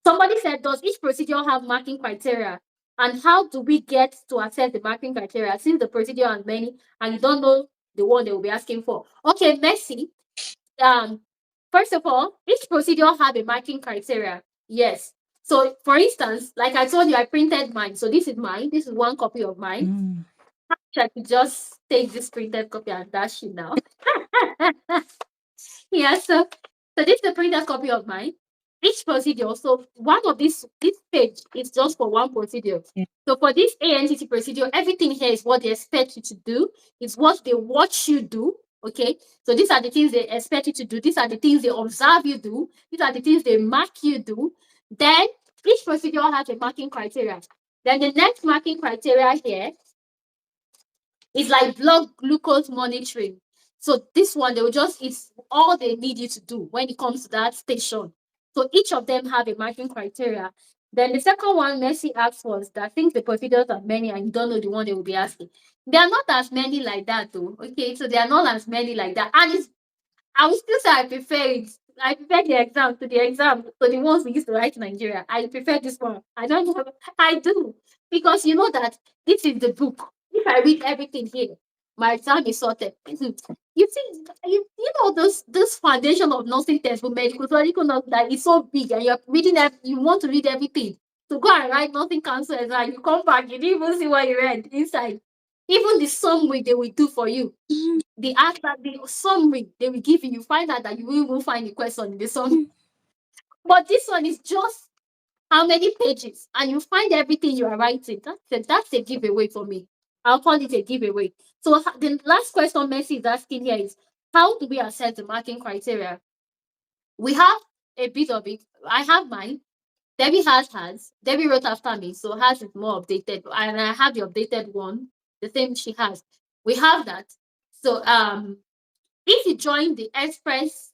Somebody said, does each procedure have marking criteria? And how do we get to assess the marking criteria since the procedure has many and you don't know the one they will be asking for? Okay, Messi. First of all, each procedure have a marking criteria. Yes. So, for instance, like I told you, I printed mine. So this is mine. This is one copy of mine. I could just take this printed copy and dash it now. Yeah. So this is the printed copy of mine. Each procedure. So one of this page is just for one procedure. So for this ANTT procedure, everything here is what they expect you to do. It's what they watch you do. Okay, so these are the things they expect you to do. These are the things they observe you do. These are the things they mark you do. Then each procedure has a marking criteria. Then the next marking criteria here is like blood glucose monitoring. So this one, it's all they need you to do when it comes to that station. So each of them have a marking criteria. Then the second one Messi asked was that I think the procedures are many and you don't know the one they will be asking. They are not as many like that though. Okay, so they are not as many like that. And I would still say I prefer it. I prefer the ones we used to write in Nigeria. I prefer this one. I don't know. I do. Because you know that this is the book. If I read everything here, my exam is sorted. You see, you know this foundation of nursing textbook, medical nursing that is so big and you're reading you want to read everything. To go and write nothing council exam, you come back, you didn't even see what you read inside. Even the summary they will do for you. The summary they will give you, you find out that you will even find the question in the summary. But this one is just how many pages, and you find everything you are writing. That's a giveaway for me. I'll call it a giveaway. So the last question Messi is asking here is, how do we assess the marking criteria? We have a bit of it. I have mine. Debbie has hers. Debbie wrote after me, so hers is more updated. And I have the updated one, the same she has. We have that. So if you join the Express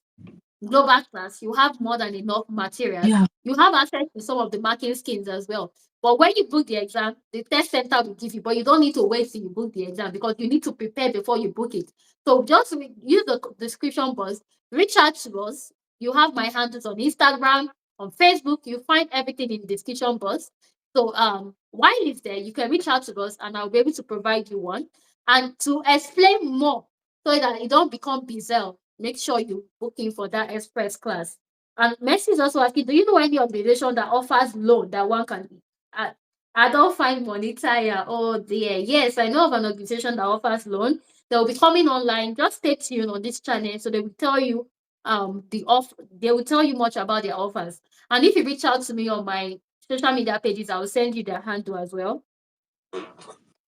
Global class, you have more than enough materials. Yeah. You have access to some of the marking schemes as well. But when you book the exam, the test center will give you, but you don't need to wait till you book the exam because you need to prepare before you book it. So just use the description box, reach out to us. You have my handles on Instagram, on Facebook. You find everything in the description box. So While it's there, you can reach out to us and I'll be able to provide you one. And to explain more so that it don't become bizarre, make sure you book in for that express class. And Messi is also asking, do you know any organization that offers loan that one can I, I don't find money tire. Oh dear. Yes, I know of an organization that offers loan. They'll be coming online. Just stay tuned on this channel so they will tell you they will tell you much about their offers. And if you reach out to me on my social media pages, I will send you their handle as well.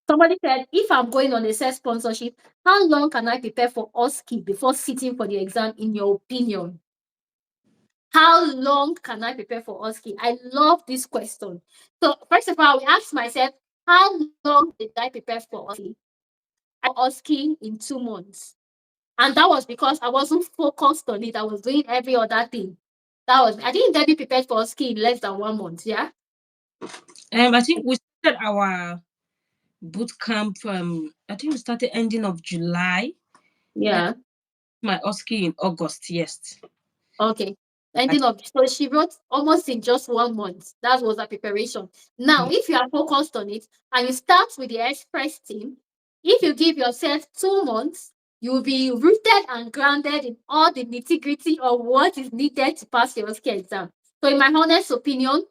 Somebody said, if I'm going on a self sponsorship, how long can I prepare for OSCE before sitting for the exam, in your opinion? How long can I prepare for OSCE? I love this question. So, first of all, I will ask myself, how long did I prepare for OSCE? I OSCE in 2 months. And that was because I wasn't focused on it. I was doing every other thing. I didn't get be prepared for OSCE in less than 1 month. Yeah. I think we started our boot camp. I think we started ending of July. Then Yeah. my OSCE in August. Yes. Okay. I, Ending up. So she wrote almost in just 1 month. That was her preparation. Now, if you are focused on it and you start with the express team, if you give yourself 2 months, you'll be rooted and grounded in all the nitty-gritty of what is needed to pass your OSCE exam. So, in my honest opinion,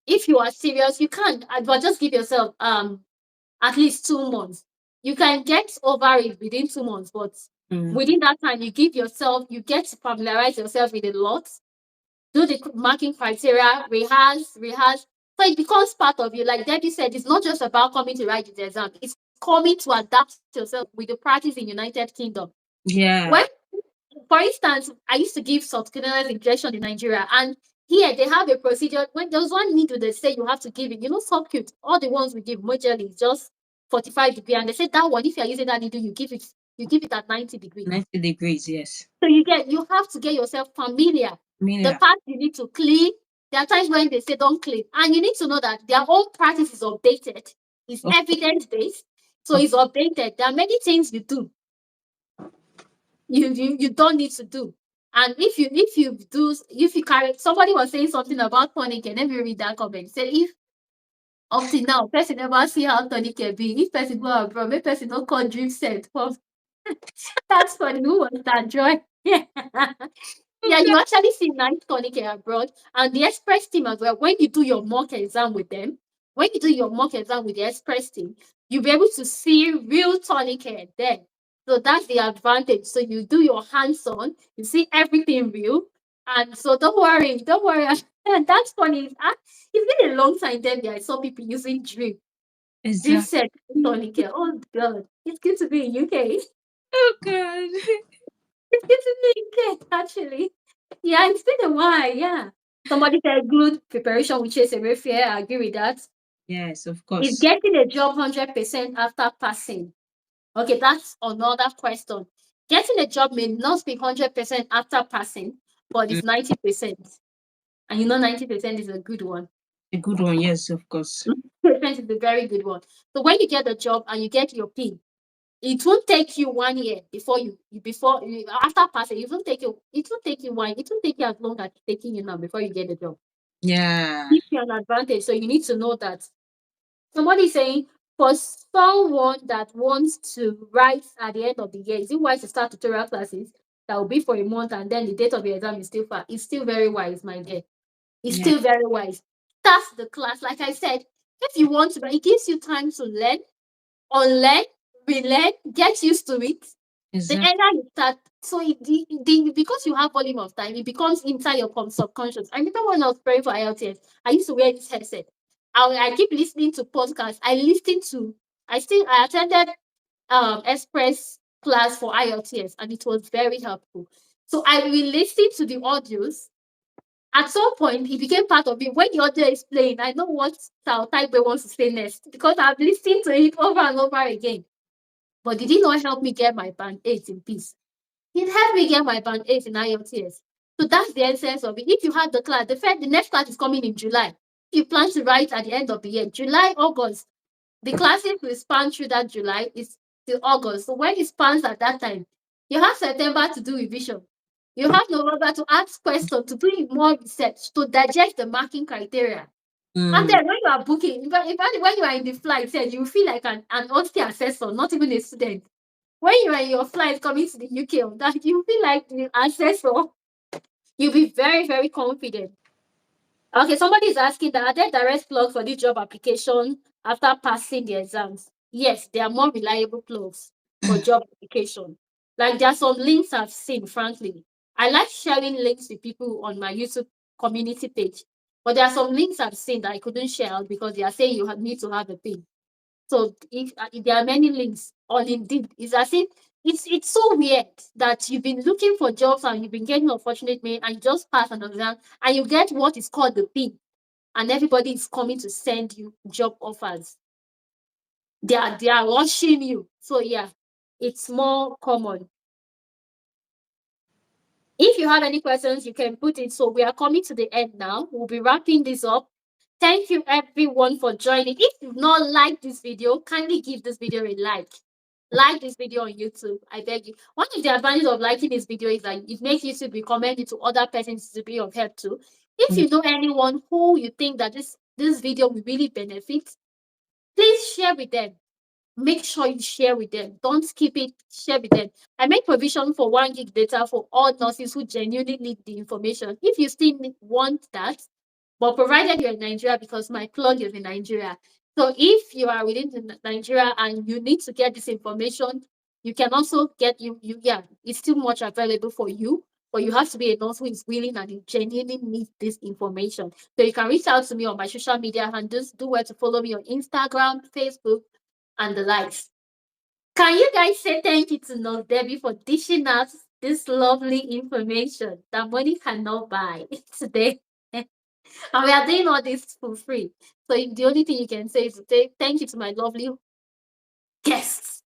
if you are serious, you can, but just give yourself at least 2 months. You can get over it within 2 months, but within that time, you get to familiarize yourself with a lot, do the marking criteria, rehearse. So it becomes part of you. Like Debbie said, it's not just about coming to write the exam, it's coming to adapt yourself with the practice in United Kingdom. yeah. When, for instance, I used to give subcutaneous injection in Nigeria, and here they have a procedure. When there's one needle, they say you have to give it. Subcut, all the ones we give majorly is just 45 degree, and they say that one, if you're using that needle, you give it at 90 degree. 90 degrees. Yes. So you have to get yourself familiar. The Familiar. part you need to clean. There are times when they say don't clean, and you need to know that their own practice is updated. It's Of, evidence based, so of, it's updated. There are many things you do you don't need to do. And if you carry, somebody was saying something about tourniquet. Let me read that comment. Say if up till now person never see how tourniquet be. If person go abroad, make person no call dream set. That's funny. Who was that, Joy? Yeah. Yeah, you actually see nice tourniquet abroad. And the express team as well, when you do your mock exam with them, when you do your mock exam with the express team, you'll be able to see real tourniquet there. So that's the advantage. So you do your hands-on, you see everything real. And so don't worry. And that's funny. It's been a long time then I saw people using drip exactly. set tourniquet. Oh god. It's good to be in UK. Oh God. It's good to be in UK, actually. Yeah, it's been a while, yeah. Somebody said good preparation which is a very fair. I agree with that. Yes, of Is course. getting a job 100% after passing? Okay, that's another question. Getting a job may not be 100% after passing, but Mm, it's 90%. And 90% is a good one. a good one. Yes, of course. 90% is a very good one. So when you get the job and you get your PIN, it won't take you 1 year after passing. It won't take you as long as it's taking you now before you get the job. Yeah. Gives you an advantage. So you need to know that. Somebody saying, for someone that wants to write at the end of the year, is it wise to start tutorial classes that will be for a month and then the date of your exam is still far? It's still very wise, my dear. It's Yeah. still very wise. Start the class. Like I said, if you want to, but it gives you time to learn, unlearn, relearn, get used to it. The Exactly. earlier you start, so because you have volume of time, it becomes inside your subconscious. I remember when I was preparing for IELTS, I used to wear this headset. I keep listening to podcasts. I attended express class for IELTS, and it was very helpful. So I will listen to the audios. At some point, it became part of it. When the audio is playing, I know what style type wants to say next because I've listened to it over and over again. But did it not help me get my band 8 in peace? It helped me get my band 8 in IELTS. So that's the essence of it. If you have the class, the next class is coming in July. You plan to write at the end of the year, July, August. The classes will span through that July is till August. So when it spans at that time, you have September to do revision. You have November to ask questions, to do more research, to digest the marking criteria. And Mm. then when you are booking, in fact, when you are in the flight, you feel like an OSCE assessor, not even a student. When you are in your flight coming to the UK, that you feel like the assessor. You'll be very, very confident. Okay, somebody is asking that, are there direct plugs for this job application after passing the exams? Yes, there are more reliable plugs for job application. Like there are some links I've seen, frankly. I like sharing links with people on my YouTube community page. But there are some links I've seen that I couldn't share out because they are saying you need to have a pin. So if there are many links on Indeed, it's as if it's so weird that you've been looking for jobs and you've been getting unfortunate mail and you just pass an exam and you get what is called the pin, and everybody is coming to send you job offers. They are rushing you. So yeah, it's more common. If you have any questions, you can put it. So we are coming to the end now. We'll be wrapping this up. Thank you everyone for joining. If you've not liked this video, kindly give this video a like. Like this video on YouTube, I beg you. One of the advantages of liking this video is that it makes YouTube recommend it to other persons to be of help too. If Yeah. you know anyone who you think that this video will really benefit, please share with them. Make sure you share with them. Don't skip it. Share with them. I make provision for 1 gig data for all nurses who genuinely need the information. If you still want that, but provided you're in Nigeria, because my plug is in Nigeria. So if you are within Nigeria and you need to get this information, you can also get yeah, it's still much available for you. But you have to be a nurse who is willing and you genuinely need this information. So you can reach out to me on my social media handles. Do well to follow me on Instagram, Facebook, and the likes. Can you guys say thank you to Nurse Debbie for dishing out this lovely information that money cannot buy today? And we are doing all this for free. So the only thing you can say is to say thank you to my lovely guests,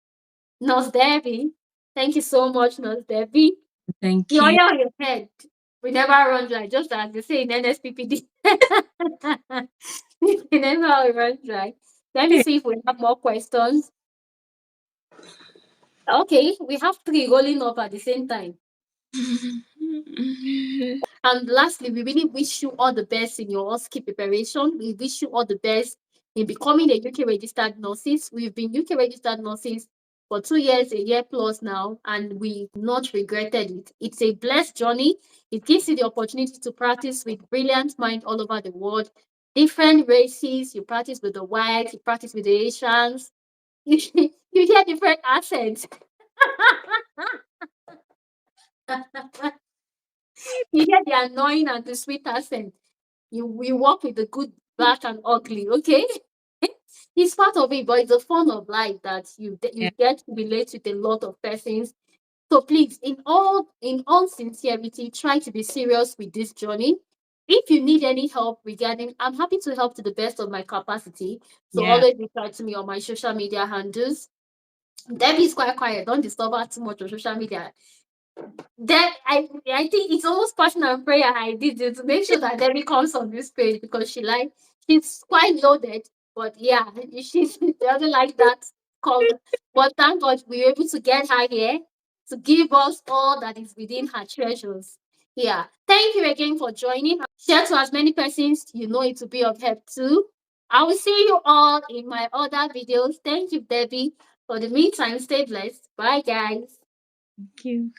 Nurse Debbie. Thank you so much, Nurse Debbie. The Thank oil you. on your head we never run dry, just as they say in NSPPD. We never run dry. Let me Hey. see if we have more questions. Okay, we have three rolling up at the same time. And lastly, we really wish you all the best in your OSCE preparation. We wish you all the best in becoming a UK registered nurses. We've been UK registered nurses for 2 years, a year plus now, and we've not regretted it. It's a blessed journey. It gives you the opportunity to practice with brilliant minds all over the world, different races. You practice with the whites, you practice with the Asians. You hear different accents. You hear the annoying and the sweet accent. We work with the good, bad, and ugly. Okay, it's part of it, but it's a fun of life that you Yeah. get to relate with a lot of persons. So please, in all sincerity, try to be serious with this journey. If you need any help regarding, I'm happy to help to the best of my capacity. So Yeah. always reach out to me on my social media handles. Debbie is quite quiet. Don't disturb her too much on social media. Then I think it's almost personal and prayer I did it to make sure that Debbie comes on this page because she's quite loaded, but yeah, she doesn't like that called. But thank God we were able to get her here to give us all that is within her treasures. Yeah. Thank you again for joining. Share to as many persons you know it to be of help too. I will see you all in my other videos. Thank you, Debbie. For the meantime, stay blessed. Bye guys. Thank you.